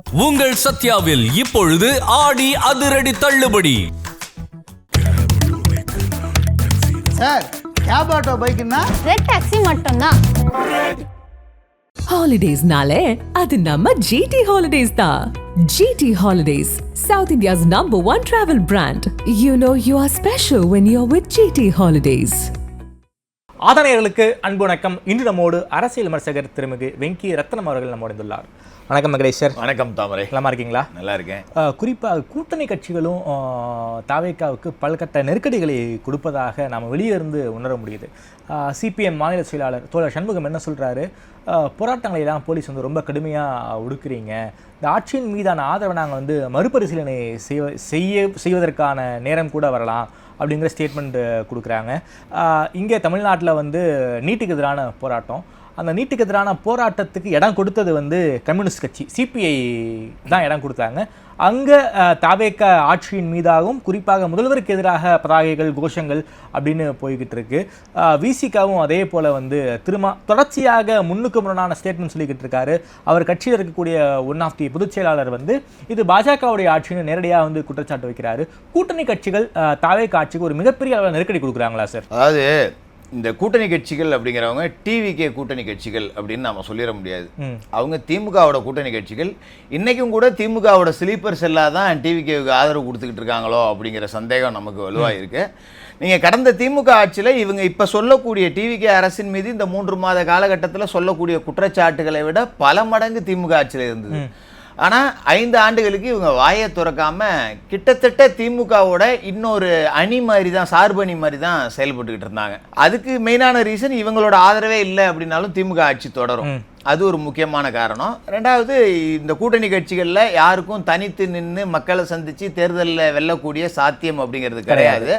உங்கள் சத்யாவில் இப்பொழுது ஆடி அதிரடி தள்ளுபடி. சார், கேப் ஆட்டோ பைக்குன்னா ரெட் டாக்ஸி மட்டும்தான். ஹாலிடேஸ்னாலே அது நம்ம ஜிடி ஹாலிடேஸ் தான். GT holidays, South India's #1 travel brand. You know you are special when you're with GT Holidays. ஆதனையர்களுக்கு அன்பு வணக்கம். இன்று நம்மோடு அரசியல் விமர்சகர் திருமிகு வெங்கி ரத்னம் அவர்கள் நம்மோடு வந்துள்ளார். வணக்கம் மகேஷ் சார். வணக்கம் தாமரை. நலமா இருக்கீங்களா? நல்லா இருக்கேன். குறிப்பாக கூட்டணி கட்சிகளும் தாவேக்காவுக்கு பல்கட்ட நெருக்கடிகளை கொடுப்பதாக நாம் வெளியே இருந்து உணர முடியுது. சிபிஎம் மாநில செயலாளர் தோழர் சண்முகம் என்ன சொல்கிறாரு, போராட்டங்களை எல்லாம் போலீஸ் ரொம்ப கடுமையாக ஒடுக்குறீங்க, இந்த ஆட்சியின் மீதான ஆதரவை நாங்கள் மறுபரிசீலனை செய்வதற்கான நேரம் கூட வரலாம் அப்படிங்கிற ஸ்டேட்மெண்ட் கொடுக்குறாங்க. இங்கே தமிழ்நாட்டில் நீட்டுக்கு எதிரான போராட்டம், அந்த நீட்டுக்கு எதிரான போராட்டத்துக்கு இடம் கொடுத்தது கம்யூனிஸ்ட் கட்சி சிபிஐ தான் இடம் கொடுத்தாங்க. அங்கே தாவேக்க ஆட்சியின் மீதாகவும் குறிப்பாக முதல்வருக்கு எதிராக பதாகைகள் கோஷங்கள் அப்படின்னு போய்கிட்டு இருக்கு. விசிகாவும் அதே போல் தொடர்ச்சியாக முன்னுக்கு முரணான ஸ்டேட்மெண்ட் சொல்லிக்கிட்டு இருக்காரு. அவர் கட்சியில் இருக்கக்கூடிய ஒன் ஆஃப் தி பொதுச் செயலாளர் இது பாஜகவுடைய ஆட்சின்னு நேரடியாக குற்றச்சாட்டு வைக்கிறாரு. கூட்டணி கட்சிகள் தாவேக்க ஆட்சிக்கு ஒரு மிகப்பெரிய அளவில் நெருக்கடி கொடுக்குறாங்களா சார்? அதாவது இந்த கூட்டணி கட்சிகள் அப்படிங்கிறவங்க டிவிகே கூட்டணி கட்சிகள் அப்படின்னு நம்ம சொல்லிட முடியாது. அவங்க திமுகவோட கூட்டணி கட்சிகள். இன்றைக்கும் கூட திமுகவோட ஸ்லீப்பர் செல்லாக தான் டிவிகேவுக்கு ஆதரவு கொடுத்துக்கிட்டு இருக்காங்களோ அப்படிங்கிற சந்தேகம் நமக்கு வலுவாக இருக்குது. நீங்கள் கடந்த திமுக ஆட்சியில் இவங்க இப்போ சொல்லக்கூடிய டிவிகே அரசின் மீது இந்த 3 மாத காலகட்டத்தில் சொல்லக்கூடிய குற்றச்சாட்டுகளை விட பல மடங்கு திமுக ஆட்சியில் இருந்தது. ஆனால் 5 ஆண்டுகளுக்கு இவங்க வாயை திறக்காமல் கிட்டத்தட்ட திமுகவோட இன்னொரு அணி மாதிரி தான், சார்பு அணி மாதிரி தான் செயல்பட்டுக்கிட்டு இருந்தாங்க. அதுக்கு மெயினான ரீசன் இவங்களோட ஆதரவே இல்லை அப்படின்னாலும் திமுக ஆட்சி தொடரும். அது ஒரு முக்கியமான காரணம். ரெண்டாவது, இந்த கூட்டணி கட்சிகளில் யாருக்கும் தனித்து நின்று மக்களை சந்தித்து தேர்தலில் வெல்லக்கூடிய சாத்தியம் அப்படிங்கிறது கிடையாது.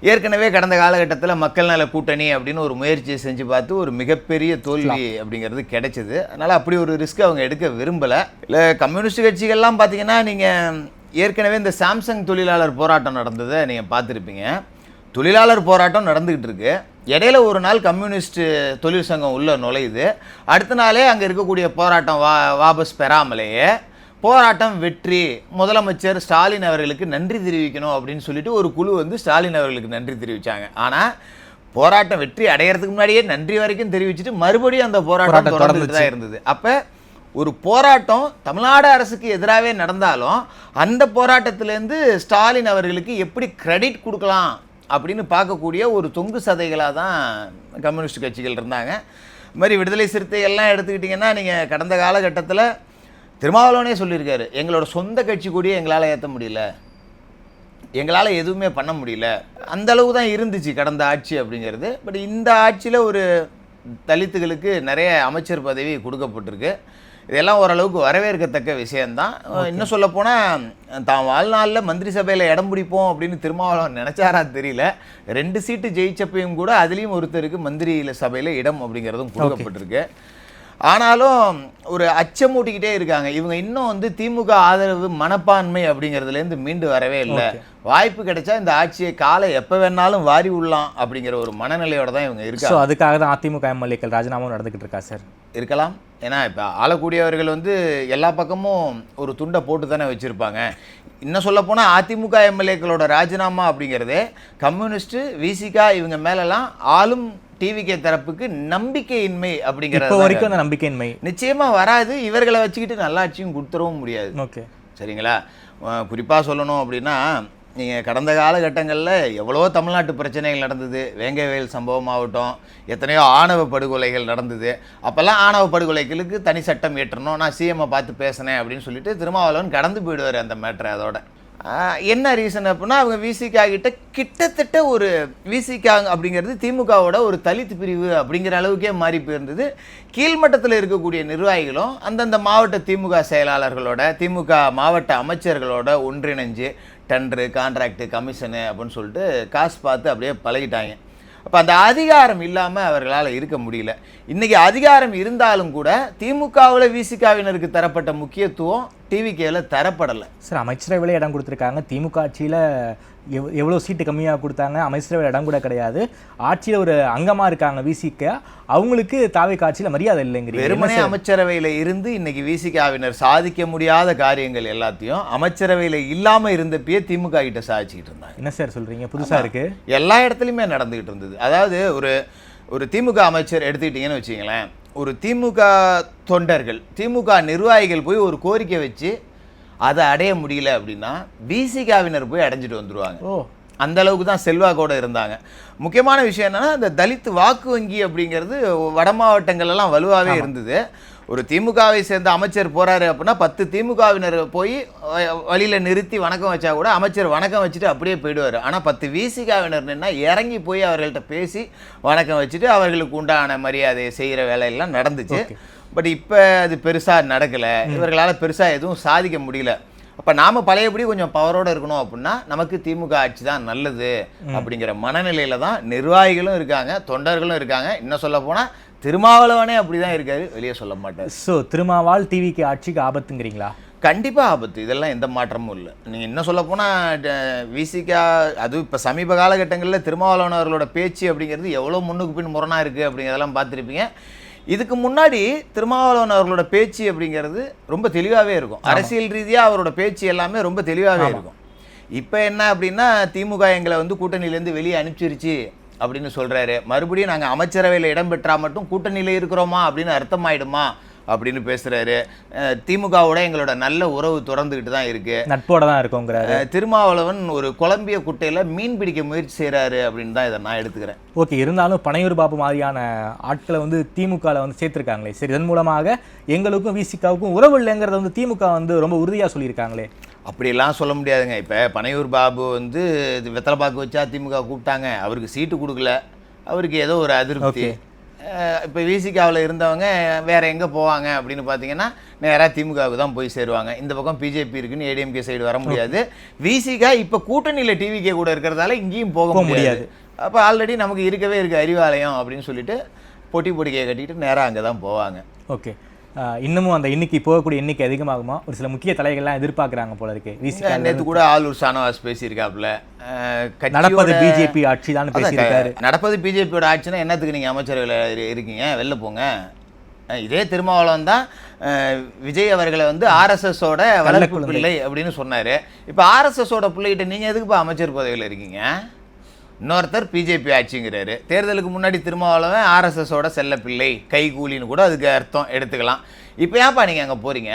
ஏற்கனவே கடந்த காலகட்டத்தில் மக்கள் நல கூட்டணி அப்படின்னு ஒரு முயற்சியை செஞ்சு பார்த்து ஒரு மிகப்பெரிய தோல்வி அப்படிங்கிறது கிடைச்சிது. அதனால் அப்படி ஒரு ரிஸ்க் அவங்க எடுக்க விரும்பலை. இல்லை, கம்யூனிஸ்ட் கட்சிகள்லாம் பார்த்தீங்கன்னா நீங்கள் ஏற்கனவே இந்த சாம்சங் தொழிலாளர் போராட்டம் நடந்ததை நீங்கள் பார்த்துருப்பீங்க. தொழிலாளர் போராட்டம் நடந்துக்கிட்டு இருக்கு. இடையில ஒரு நாள் கம்யூனிஸ்ட் தொழிற்சங்கம் உள்ள நுழையுது. அடுத்த நாளே அங்கே இருக்கக்கூடிய போராட்டம் வாபஸ் பெறாமலேயே போராட்டம் வெற்றி, முதலமைச்சர் ஸ்டாலின் அவர்களுக்கு நன்றி தெரிவிக்கணும் அப்படின்னு சொல்லிட்டு ஒரு குழு ஸ்டாலின் அவர்களுக்கு நன்றி தெரிவித்தாங்க. ஆனால் போராட்டம் வெற்றி அடையிறதுக்கு முன்னாடியே நன்றி வரைக்கும் தெரிவிச்சுட்டு மறுபடியும் அந்த போராட்டம் தொடர்ந்துட்டு தான் இருந்தது. அப்போ ஒரு போராட்டம் தமிழ்நாடு அரசுக்கு எதிராகவே நடந்தாலும் அந்த போராட்டத்திலேருந்து ஸ்டாலின் அவர்களுக்கு எப்படி கிரெடிட் கொடுக்கலாம் அப்படின்னு பார்க்கக்கூடிய ஒரு தொங்கு சதைகளாக தான் கம்யூனிஸ்ட் கட்சிகள் இருந்தாங்க. இது மாதிரி விடுதலை சிறுத்தைகள்லாம் எடுத்துக்கிட்டிங்கன்னா நீங்கள் கடந்த காலகட்டத்தில் திருமாவளவனே சொல்லியிருக்காரு, எங்களோட சொந்த கட்சி கூடிய எங்களால் ஏற்ற முடியல, எங்களால் எதுவுமே பண்ண முடியல, அந்த அளவு தான் இருந்துச்சு கடந்த ஆட்சி அப்படிங்கிறது. பட் இந்த ஆட்சியில் ஒரு தலித்துகளுக்கு நிறைய அமைச்சர் பதவி கொடுக்கப்பட்டிருக்கு. இதெல்லாம் ஓரளவுக்கு வரவேற்கத்தக்க விஷயந்தான். இன்னும் சொல்லப்போனால் தான் வாழ்நாளில் மந்திரி சபையில் இடம் பிடிப்போம் அப்படின்னு திருமாவளவன் நினச்சாரா தெரியல. 2 சீட்டு ஜெயிச்சப்பையும் கூட அதுலேயும் ஒருத்தருக்கு மந்திரி சபையில் இடம் அப்படிங்கிறதும் கொடுக்கப்பட்டிருக்கு. ஆனாலும் ஒரு அச்சமூட்டிக்கிட்டே இருக்காங்க. இவங்க இன்னும் திமுக ஆதரவு மனப்பான்மை அப்படிங்கிறதுலேருந்து மீண்டு வரவே இல்லை. வாய்ப்பு கிடைச்சா இந்த ஆட்சியை காலை எப்போ வேணாலும் வாரி உள்ளலாம் அப்படிங்கிற ஒரு மனநிலையோட தான் இவங்க இருக்காங்க. அதுக்காக தான் அதிமுக எம்எல்ஏக்கள் ராஜினாமாவும் நடந்துக்கிட்டு இருக்கா சார்? இருக்கலாம். ஏன்னா இப்போ ஆளக்கூடியவர்கள் எல்லா பக்கமும் ஒரு துண்டை போட்டு தானே வச்சுருப்பாங்க. இன்னும் சொல்லப்போனால் அதிமுக எம்எல்ஏக்களோட ராஜினாமா அப்படிங்கிறதே கம்யூனிஸ்ட்டு விசிகா இவங்க மேலெல்லாம் ஆளும் டிவிகே தரப்புக்கு நம்பிக்கையின்மை அப்படிங்கிறது வரைக்கும் அந்த நம்பிக்கையின்மை நிச்சயமாக வராது. இவர்களை வச்சுக்கிட்டு நல்லாட்சியும் கொடுத்துடவும் முடியாது. ஓகே, சரிங்களா? குறிப்பாக சொல்லணும் அப்படின்னா நீங்கள் கடந்த காலகட்டங்களில் எவ்வளோ தமிழ்நாட்டு பிரச்சனைகள் நடந்தது. வேங்கை வயல் சம்பவமாகட்டும், எத்தனையோ ஆணவ படுகொலைகள் நடந்தது. அப்போல்லாம் ஆணவ படுகொலைகளுக்கு தனி சட்டம் ஏற்றணும், நான் சிஎம்ஐ பார்த்து பேசினேன் அப்படின்னு சொல்லிட்டு திருமாவளவன் கடந்து போயிடுவார் அந்த மேட்ரை. அதோட என்ன ரீசன் அப்படின்னா அவங்க விசிகா கிட்ட கிட்டத்தட்ட ஒரு விசிகா அப்படிங்கிறது திமுகவோட ஒரு தலித் பிரிவு அப்படிங்கிற அளவுக்கே மாறி போயிருந்தது. கீழ்மட்டத்தில் இருக்கக்கூடிய நிர்வாகிகளும் அந்தந்த மாவட்ட திமுக செயலாளர்களோட, திமுக மாவட்ட அமைச்சர்களோட ஒன்றிணைஞ்சு டெண்டரு, கான்ட்ராக்டு, கமிஷனு அப்படின்னு சொல்லிட்டு காசு பார்த்து அப்படியே பழகிட்டாங்க. அப்போ அந்த அதிகாரம் இல்லாமல் அவர்களால் இருக்க முடியல. இன்றைக்கி அதிகாரம் இருந்தாலும் கூட திமுகவில் விசிகாவினருக்கு தரப்பட்ட முக்கியத்துவம் டிவிகேல தரப்படலை. சார் அமைச்சரவையில் இடம் கொடுத்துருக்காங்க. திமுக ஆட்சியில் எவ்வளோ சீட்டு கம்மியாக கொடுத்தாங்க, அமைச்சரவையில் இடம் கூட கிடையாது. ஆட்சியில் ஒரு அங்கமாக இருக்காங்க விசிக, அவங்களுக்கு தாவேக்கா ஆட்சியில் மரியாதை இல்லைங்கிறீங்க. வெறுமனே அமைச்சரவையில் இருந்து இன்னைக்கு விசிகாவினர் சாதிக்க முடியாத காரியங்கள் எல்லாத்தையும் அமைச்சரவையில் இல்லாமல் இருந்தப்பயே திமுக கிட்ட சாதிச்சுக்கிட்டு இருந்தாங்க. என்ன சார் சொல்கிறீங்க? புதுசாக இருக்குது. எல்லா இடத்துலையுமே நடந்துகிட்டு இருந்தது. அதாவது ஒரு திமுக அமைச்சர் எடுத்துக்கிட்டிங்கன்னு வச்சுங்களேன், ஒரு திமுக தொண்டர்கள், திமுக நிர்வாகிகள் போய் ஒரு கோரிக்கை வச்சு அதை அடைய முடியல அப்படின்னா விசிகாவினர் போய் அடைஞ்சிட்டு வந்துடுவாங்க. அந்த அளவுக்கு தான் செல்வாக்கோட இருந்தாங்க. முக்கியமான விஷயம் என்னன்னா, இந்த தலித் வாக்கு வங்கி அப்படிங்கிறது வட மாவட்டங்கள்லாம் வலுவாகவே இருந்தது. ஒரு திமுகவை சேர்ந்த அமைச்சர் போறாரு அப்படின்னா 10 திமுகவினர் போய் வழியில் நிறுத்தி வணக்கம் வச்சா கூட அமைச்சர் வணக்கம் வச்சுட்டு அப்படியே போயிடுவார். ஆனால் 10 விசிகாவினர் நின்னா இறங்கி போய் அவர்கள்ட்ட பேசி வணக்கம் வச்சுட்டு அவர்களுக்கு உண்டான மரியாதையை செய்கிற வேலையெல்லாம் நடந்துச்சு. பட் இப்போ அது பெருசாக நடக்கலை. இவர்களால் பெருசாக எதுவும் சாதிக்க முடியல. அப்போ நாம் பழையபடி கொஞ்சம் பவரோடு இருக்கணும் அப்படின்னா நமக்கு திமுக ஆட்சி தான் நல்லது அப்படிங்கிற மனநிலையில் தான் நிர்வாகிகளும் இருக்காங்க, தொண்டர்களும் இருக்காங்க. இன்னும் சொல்ல போனால் திருமாவளவனே அப்படிதான் இருக்காரு, வெளியே சொல்ல மாட்டார். ஸோ திருமாவால் டிவிக்கு ஆட்சிக்கு ஆபத்துங்கிறீங்களா? கண்டிப்பாக ஆபத்து, இதெல்லாம் எந்த மாற்றமும் இல்லை. நீங்கள் இன்னும் சொல்ல போனால் விசிகா அது இப்போ சமீப காலகட்டங்களில் திருமாவளவன் அவர்களோட பேச்சு அப்படிங்கிறது எவ்வளோ முன்னுக்கு பின் முரணாக இருக்குது அப்படிங்கிறதெல்லாம் பார்த்துருப்பீங்க. இதுக்கு முன்னாடி திருமாவளவன் அவர்களோட பேச்சு அப்படிங்கிறது ரொம்ப தெளிவாகவே இருக்கும். அரசியல் ரீதியாக அவரோட பேச்சு எல்லாமே ரொம்ப தெளிவாகவே இருக்கும். இப்போ என்ன அப்படின்னா, திமுக எங்களை கூட்டணியிலேருந்து வெளியே அனுப்பிச்சிருச்சு அப்படின்னு சொல்கிறாரு. மறுபடியும் நாங்கள் அமைச்சரவையில் இடம் பெற்றால் மட்டும் கூட்டணியில் இருக்கிறோமா அப்படின்னு அர்த்தமாயிடுமா அப்படின்னு பேசுகிறாரு. திமுகவோட எங்களோட நல்ல உறவு தொடர்ந்துக்கிட்டு தான் இருக்குது, நட்போட தான் இருக்கோங்கிறாரு. திருமாவளவன் ஒரு குழம்பிய குட்டையில் மீன் பிடிக்க முயற்சி செய்கிறாரு அப்படின்னு தான் இதை நான் எடுத்துக்கிறேன். ஓகே, இருந்தாலும் பனையூர் பாபு மாதிரியான ஆட்களை திமுகவில் சேர்த்துருக்காங்களே, சரி இதன் மூலமாக எங்களுக்கும் விசிகாவுக்கும் உறவு இல்லைங்கிறத திமுக ரொம்ப உறுதியாக சொல்லியிருக்காங்களே. அப்படிலாம் சொல்ல முடியாதுங்க. இப்போ பனையூர் பாபு வெத்தலை பாக்கு வச்சா திமுக கூப்பிட்டாங்க, அவருக்கு சீட்டு கொடுக்கல, அவருக்கு ஏதோ ஒரு அதிருப்தி. இப்போ விசிகாவில் இருந்தவங்க வேறு எங்கே போவாங்க அப்படின்னு பார்த்தீங்கன்னா நேராக திமுகவுக்கு தான் போய் சேருவாங்க. இந்த பக்கம் பிஜேபி இருக்குன்னு ஏடிஎம்கே சைடு வர முடியாது. விசிகா இப்போ கூட்டணியில் டிவிகே கூட இருக்கிறதால இங்கேயும் போக முடியாது. அப்போ ஆல்ரெடி நமக்கு இருக்கவே இருக்குது அறிவாலயம் அப்படின்னு சொல்லிட்டு பொட்டிக்கையை கட்டிட்டு நேராக அங்கே தான் போவாங்க. ஓகே, இன்னமும் அந்த எண்ணிக்கை போகக்கூடிய எண்ணிக்கை அதிகமாகுமா? ஒரு சில முக்கிய தலைகள்லாம் எதிர்பார்க்குறாங்க போல இருக்கு. விசிகா நேற்று கூட ஆலூர் ஷானவாஸ் பேசியிருக்காப்புல, நடப்பது பிஜேபி ஆட்சி தான் பேசியிருக்காரு. நடப்பது பிஜேபியோட ஆட்சினா என்னத்துக்கு நீங்கள் அமைச்சரவையில் இருக்கீங்க, வெளில போங்க. இதே திருமாவளவன் தான் விஜய் அவர்களை ஆர்எஸ்எஸோட வளர்ப்பு பிள்ளை அப்படின்னு சொன்னார். இப்போ ஆர்எஸ்எஸோட பிள்ளைகிட்ட நீங்கள் எதுக்குப்பா அமைச்சர் பதவியில் இருக்கீங்க? இன்னொருத்தர் பிஜேபி ஆட்சிங்கிறாரு. தேர்தலுக்கு முன்னாடி திருமாவளவன் ஆர்எஸ்எஸோட செல்ல பிள்ளை, கைகூலின்னு கூட அதுக்கு அர்த்தம் எடுத்துக்கலாம். இப்போ ஏன்ப்பா நீங்கள் அங்கே போகிறீங்க?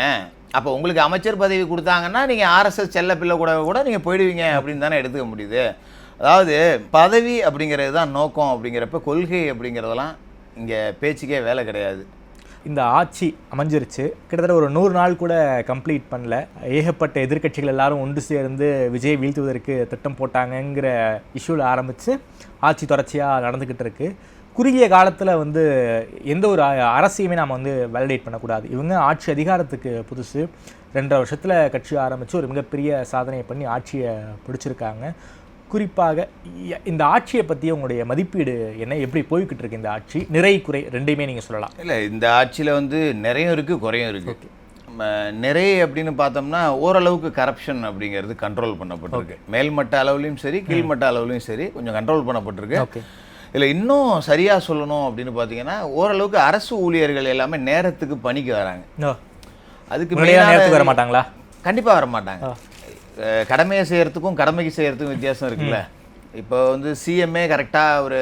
அப்போ உங்களுக்கு அமைச்சர் பதவி கொடுத்தாங்கன்னா நீங்கள் ஆர்எஸ்எஸ் செல்ல பிள்ளை கூட நீங்கள் போயிடுவீங்க அப்படின்னு தானே எடுத்துக்க முடியுது. அதாவது பதவி அப்படிங்கிறது தான் நோக்கம் அப்படிங்கிறப்ப கொள்கை அப்படிங்கிறதெல்லாம் இங்கே பேச்சுக்கே வேலை கிடையாது. இந்த ஆட்சி அமைஞ்சிருச்சு, கிட்டத்தட்ட ஒரு 100 நாள் கூட கம்ப்ளீட் பண்ணல. ஏகப்பட்ட எதிர்க்கட்சிகள் எல்லாரும் ஒன்று சேர்ந்து விஜய் வீழ்த்துவதற்கு திட்டம் போட்டாங்கங்கிற இஷ்யூவில் ஆரம்பித்து ஆட்சி தொடர்ச்சியாக நடந்துக்கிட்டு இருக்கு. குறுகிய காலத்தில் எந்த ஒரு அரசியுமே நாம் வேலிடேட் பண்ணக்கூடாது. இவங்க ஆட்சி அதிகாரத்துக்கு புதுசு, 2.5 வருஷத்தில் கட்சி ஆரம்பித்து ஒரு மிகப்பெரிய சாதனையை பண்ணி ஆட்சியை பிடிச்சிருக்காங்க. குறிப்பாக இந்த ஆட்சியை பற்றி உங்களுடைய மதிப்பீடு என்ன? எப்படி போய்கிட்டு இருக்கு இந்த ஆட்சி? நிறை குறை ரெண்டையுமே நீங்கள் சொல்லலாம். இல்லை, இந்த ஆட்சியில் நிறையும் இருக்குது, குறையும் இருக்குது. நிறைய அப்படின்னு பார்த்தோம்னா ஓரளவுக்கு கரப்ஷன் அப்படிங்கிறது கண்ட்ரோல் பண்ணப்பட்டிருக்கு. மேல்மட்ட அளவுலையும் சரி, கீழ்மட்ட அளவுலையும் சரி கொஞ்சம் கண்ட்ரோல் பண்ணப்பட்டிருக்கு. இதில் இன்னும் சரியாக சொல்லணும் அப்படின்னு பார்த்தீங்கன்னா, ஓரளவுக்கு அரசு ஊழியர்கள் எல்லாமே நேரத்துக்கு பணிக்கு வராங்க. அதுக்கு நேரத்துக்கு வர மாட்டாங்களா? கண்டிப்பாக வர மாட்டாங்க. கடமையை செய்கிறதுக்கும் கடமைக்கு செய்கிறதுக்கும் வித்தியாசம் இருக்குல்ல. இப்போ சிஎம்ஏ கரெக்டாக ஒரு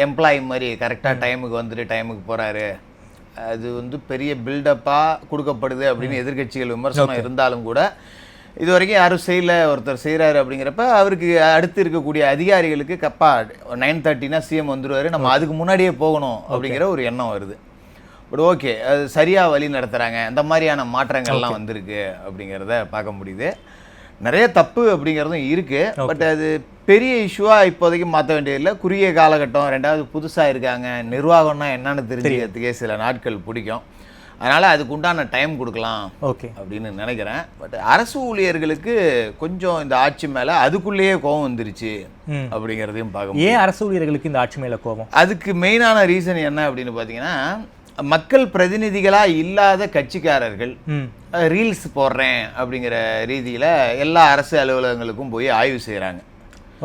எம்ப்ளாயி மாதிரி கரெக்டாக டைமுக்கு வந்துட்டு டைமுக்கு போகிறாரு, அது பெரிய பில்டப்பாக கொடுக்கப்படுது அப்படின்னு எதிர்கட்சிகள் விமர்சனம் இருந்தாலும் கூட இது வரைக்கும் யாரும் செய்யலை. ஒருத்தர் செய்கிறாரு அப்படிங்கிறப்ப அவருக்கு அடுத்து இருக்கக்கூடிய அதிகாரிகளுக்கு கப்பா 9:30னா சிஎம் வந்துடுவார், நம்ம அதுக்கு முன்னாடியே போகணும் அப்படிங்கிற ஒரு எண்ணம் வருது. பட் ஓகே, அது சரியாக வழி நடத்துகிறாங்க, அந்த மாதிரியான மாற்றங்கள்லாம் வந்திருக்கு அப்படிங்கிறத பார்க்க முடியுது. நிறைய தப்பு அப்படிங்கிறதும் இருக்குது. பட் அது பெரிய இஷ்யூவாக இப்போதைக்கு மாற்ற வேண்டியதில்லை. குறுகிய காலகட்டம், ரெண்டாவது புதுசாக இருக்காங்க, நிர்வாகம்னா என்னன்னு தெரிஞ்சுக்கிறதுக்கே சில நாட்கள் பிடிக்கும். அதனால் அதுக்கு உண்டான டைம் கொடுக்கலாம் அப்படின்னு நினைக்கிறேன். பட் அரசு ஊழியர்களுக்கு கொஞ்சம் இந்த ஆட்சி மேலே அதுக்குள்ளேயே கோபம் வந்துருச்சு அப்படிங்கிறதையும் பார்க்க. ஏன் அரசு ஊழியர்களுக்கு இந்த ஆட்சி மேலே கோபம்? அதுக்கு மெயினான ரீசன் என்ன அப்படின்னு பார்த்தீங்கன்னா, மக்கள் பிரதிநிதிகளாக இல்லாத கட்சிக்காரர்கள் ரீல்ஸ் போடுறேன் அப்படிங்கிற ரீதியில் எல்லா அரசு அலுவலகங்களுக்கும் போய் ஆய்வு செய்கிறாங்க.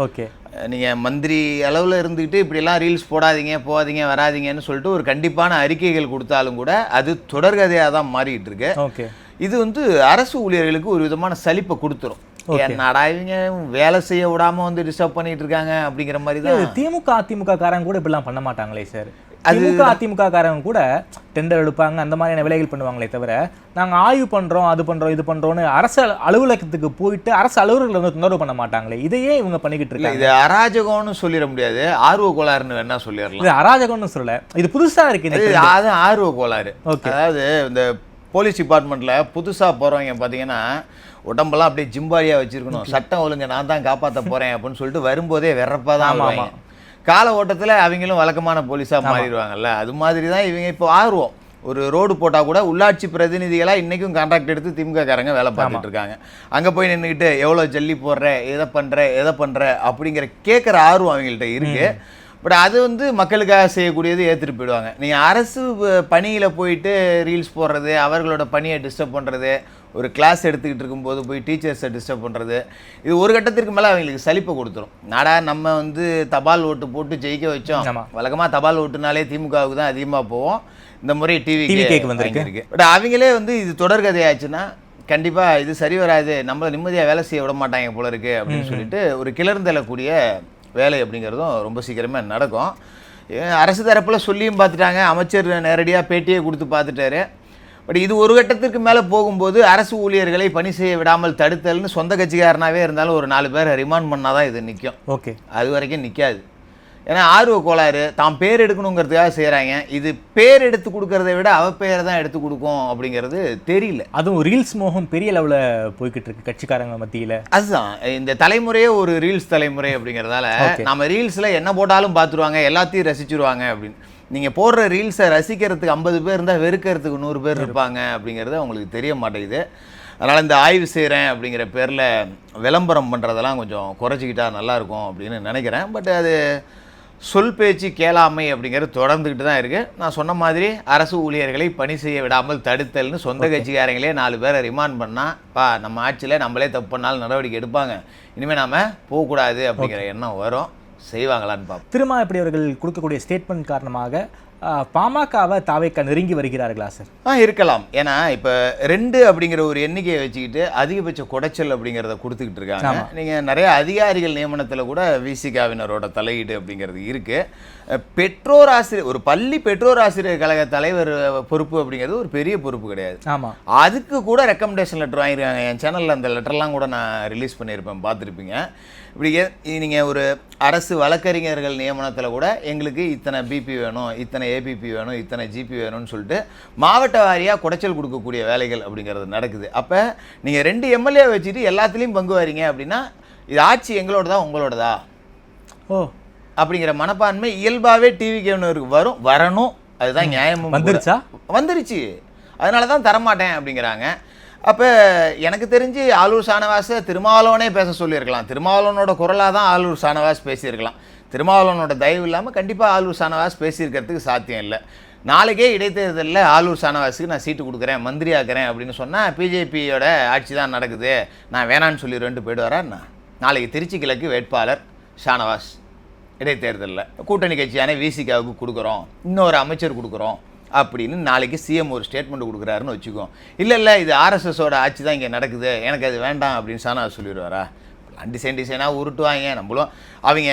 ஓகே, நீங்கள் மந்திரி அளவில் இருந்துக்கிட்டு இப்படிலாம் ரீல்ஸ் போடாதீங்க, போகாதீங்க, வராதிங்கன்னு சொல்லிட்டு ஒரு கண்டிப்பான அறிக்கைகள் கொடுத்தாலும் கூட அது தொடர்கதையாக தான் மாறிக்கிட்டு இருக்கு. ஓகே, இது அரசு ஊழியர்களுக்கு ஒரு விதமான சலிப்பை கொடுத்துரும். என்னடா இவங்க வேலை செய்ய விடாம டிஸ்டர்ப் பண்ணிட்டு இருக்காங்க அப்படிங்கிற மாதிரி தான். திமுக அதிமுக காரங்க கூட இப்படிலாம் பண்ண மாட்டாங்களே சார். திமுக அதிமுக காரங்க கூட டெண்டர் எடுப்பாங்க, அந்த மாதிரியான வேலைகள் பண்ணுவாங்களே தவிர நாங்கள் ஆய்வு பண்ணுறோம், அது பண்ணுறோம், இது பண்ணுறோன்னு அரசு அலுவலகத்துக்கு போயிட்டு அரசு அலுவலர்கள் தொந்தரவு பண்ண மாட்டாங்களே. இதையே இவங்க பண்ணிக்கிட்டு இருக்காங்க. இது அராஜகம்னு சொல்லிட முடியாது, ஆர்வ கோளாறுன்னு வேணா சொல்லிடலாம். இது அராஜகம்னு சொல்லல, இது புதுசா இருக்கு. அது ஆர்வ கோளாறு. அதாவது இந்த போலீஸ் டிபார்ட்மெண்ட்ல புதுசா போறவங்க பாத்தீங்கன்னா உடம்பெல்லாம் அப்படியே ஜிம்பாடியா வச்சிருக்கணும், சட்டம் ஒழுங்கு நான் தான் காப்பாற்ற போறேன் அப்படின்னு சொல்லிட்டு வரும்போதே வெறப்பா தான் கால ஓட்டத்தில் அவங்களும் வழக்கமான போலீஸாக மாறிடுவாங்கல்ல. அது மாதிரி தான் இவங்க இப்போ ஆர்வம். ஒரு ரோடு போட்டால் கூட உள்ளாட்சி பிரதிநிதிகளாக இன்றைக்கும் கான்ட்ராக்ட் எடுத்து திமுக காரங்க வேலை பார்த்துட்டு இருக்காங்க. அங்கே போய் நின்றுக்கிட்டு எவ்வளோ ஜல்லி போடுற, எதை பண்ணுற அப்படிங்கிற கேட்குற ஆர்வம் அவங்கள்ட்ட இருக்குது. பட் அது மக்களுக்காக செய்யக்கூடியது ஏற்றுட்டு போயிடுவாங்க. நீங்கள் அரசு பணியில் போயிட்டு ரீல்ஸ் போடுறது, அவர்களோட பணியை டிஸ்டர்ப் பண்ணுறது, ஒரு கிளாஸ் எடுத்துக்கிட்டு இருக்கும்போது போய் டீச்சர்ஸை டிஸ்டர்ப் பண்ணுறது, இது ஒரு கட்டத்திற்கு மேலே அவங்களுக்கு சலிப்பை கொடுத்துரும். நாடா நம்ம தபால் ஓட்டு போட்டு ஜெயிக்க வச்சோம், வழக்கமாக தபால் ஓட்டுனாலே திமுகவுக்கு தான் அதிகமாக போவோம், இந்த முறை டிவி கேக்கு வந்துருக்கு. பட் அவங்களே இது தொடர்கதையாச்சுன்னா கண்டிப்பாக இது சரி வராது, நம்மளை நிம்மதியாக வேலை செய்ய விட மாட்டாங்க போல இருக்குது அப்படின்னு சொல்லிட்டு ஒரு கிளர்ந்தெழக்கூடிய வேலை அப்படிங்கிறதும் ரொம்ப சீக்கிரமாக நடக்கும். அரசு தரப்பில் சொல்லியும் பார்த்துட்டாங்க, அமைச்சர் நேரடியாக பேட்டியே கொடுத்து பார்த்துட்டாரு. பட் இது ஒரு கட்டத்திற்கு மேலே போகும்போது அரசு ஊழியர்களை பணி செய்ய விடாமல் தடுத்தல்னு சொந்த கட்சிக்காரனாகவே இருந்தாலும் ஒரு 4 பேரை ரிமாண்ட் பண்ணால் தான் இது நிற்கும். ஓகே, அது வரைக்கும் நிற்காது. ஏன்னா ஆர்வ கோளாறு, தாம் பேர் எடுக்கணுங்கிறதுக்காக செய்கிறாங்க. இது பேர் எடுத்து கொடுக்கறத விட அவ பேரை தான் எடுத்து கொடுக்கும் அப்படிங்கிறது தெரியல. அதுவும் ரீல்ஸ் மோகம் பெரிய லெவலில் போய்கிட்டு இருக்கு கட்சிக்காரங்க மத்தியில். அதுதான் இந்த தலைமுறையே ஒரு ரீல்ஸ் தலைமுறை அப்படிங்கிறதால நம்ம ரீல்ஸில் என்ன போட்டாலும் பார்த்துருவாங்க, எல்லாத்தையும் ரசிச்சுருவாங்க அப்படின்னு. நீங்கள் போடுற ரீல்ஸை ரசிக்கிறதுக்கு 50 பேர் இருந்தால் வெறுக்கிறதுக்கு 100 பேர் இருப்பாங்க அப்படிங்கிறது அவங்களுக்கு தெரிய மாட்டேங்குது. அதனால் இந்த ஆய்வு செய்கிறேன் அப்படிங்கிற பேரில் விளம்பரம் பண்ணுறதெல்லாம் கொஞ்சம் குறைச்சிக்கிட்டா நல்லாயிருக்கும் அப்படின்னு நினைக்கிறேன். பட் அது சொல் பேச்சு கேளாமை அப்படிங்கிறது தொடர்ந்துக்கிட்டு தான் இருக்குது. நான் சொன்ன மாதிரி அரசு ஊழியர்களை பணி செய்ய விடாமல் தடுத்தல்னு சொந்த கட்சிக்காரங்களே 4 பேரை ரிமாண்ட் பண்ணால் நம்ம ஆட்சியில் நம்மளே தப்பு பண்ணாலும் நடவடிக்கை எடுப்பாங்க, இனிமேல் நாம் போகக்கூடாது அப்படிங்கிற எண்ணம் வரும். செய்வாங்களான்னு பார்ப்போம். திருமா இப்படி அவர்கள் கொடுக்கக்கூடிய ஸ்டேட்மெண்ட் காரணமாக பாமகவை தாவேக்கா நெருங்கி வருகிறார்களா சார்? இருக்கலாம். ஏன்னா இப்போ 2 அப்படிங்கிற ஒரு எண்ணிக்கையை வச்சுக்கிட்டு அதிகபட்ச குடைச்சல் அப்படிங்கிறத கொடுத்துக்கிட்டு இருக்காங்க. நீங்கள் நிறைய அதிகாரிகள் நியமனத்தில் கூட விசிகாவினரோட தலையீடு அப்படிங்கிறது இருக்குது. பெற்றோர் ஆசிரியர், ஒரு பள்ளி பெற்றோர் ஆசிரியர் கழக தலைவர் பொறுப்பு அப்படிங்கிறது ஒரு பெரிய பொறுப்பு கிடையாது. ஆமாம், அதுக்கு கூட ரெக்கமெண்டேஷன் லெட்டர் வாங்கியிருக்காங்க. என் சேனலில் அந்த லெட்டர்லாம் கூட நான் ரிலீஸ் பண்ணியிருப்பேன், பார்த்துருப்பீங்க. இப்படி நீங்கள் ஒரு அரசு வழக்கறிஞர்கள் நியமனத்தில் கூட எங்களுக்கு இத்தனை பிபி வேணும், இத்தனை ஏபிபி வேணும், இத்தனை ஜிபி வேணும்னு சொல்லிட்டு மாவட்ட வாரியாக குடைச்சல் கொடுக்கக்கூடிய வேலைகள் அப்படிங்கிறது நடக்குது. அப்போ நீங்கள் 2 எம்எல்ஏ வச்சுட்டு எல்லாத்துலேயும் பங்கு வரீங்க அப்படின்னா இது ஆட்சி எங்களோடதா உங்களோடதா அப்படிங்கிற மனப்பான்மை இயல்பாகவே டிவிக்கு வரணும். அதுதான் நியாயமும். வந்துருச்சு, அதனால தான் தரமாட்டேன் அப்படிங்கிறாங்க. அப்போ எனக்கு தெரிஞ்சு ஆலூர் ஷானவாஸை திருமாவளவனே பேச சொல்லியிருக்கலாம். திருமாவளவனோட குரலாக தான் ஆலூர் ஷானவாஸ் பேசியிருக்கலாம். திருமாவளவனோட தயவு இல்லாமல் கண்டிப்பாக ஆலூர் ஷானவாஸ் பேசியிருக்கிறதுக்கு சாத்தியம் இல்லை. நாளைக்கே இடைத்தேர்தலில் ஆலூர் ஷானவாஸுக்கு நான் சீட்டு கொடுக்குறேன், மந்திரி ஆக்குறேன் அப்படின்னு சொன்னால் பிஜேபியோட ஆட்சி தான் நடக்குது, நான் வேணான்னு சொல்லிடுவேன்ட்டு போய்டுவாரா? நாளைக்கு திருச்சி கிழக்கு வேட்பாளர் ஷானவாஸ் இடைத்தேர்தலில் கூட்டணி கட்சியான விசிகாவுக்கு கொடுக்குறோம், இன்னொரு அமைச்சர் கொடுக்குறோம் அப்படின்னு நாளைக்கு சிஎம் ஒரு ஸ்டேட்மெண்ட் கொடுக்குறாருன்னு வச்சுக்கோம். இல்லை இது ஆர்எஸ்எஸோட ஆட்சி தான் இங்கே நடக்குது, எனக்கு அது வேண்டாம் அப்படின்னு ஷானவாஸ் சொல்லிடுவாரா? டிசைனாக உருட்டுவாங்க. நம்மளும் அவங்க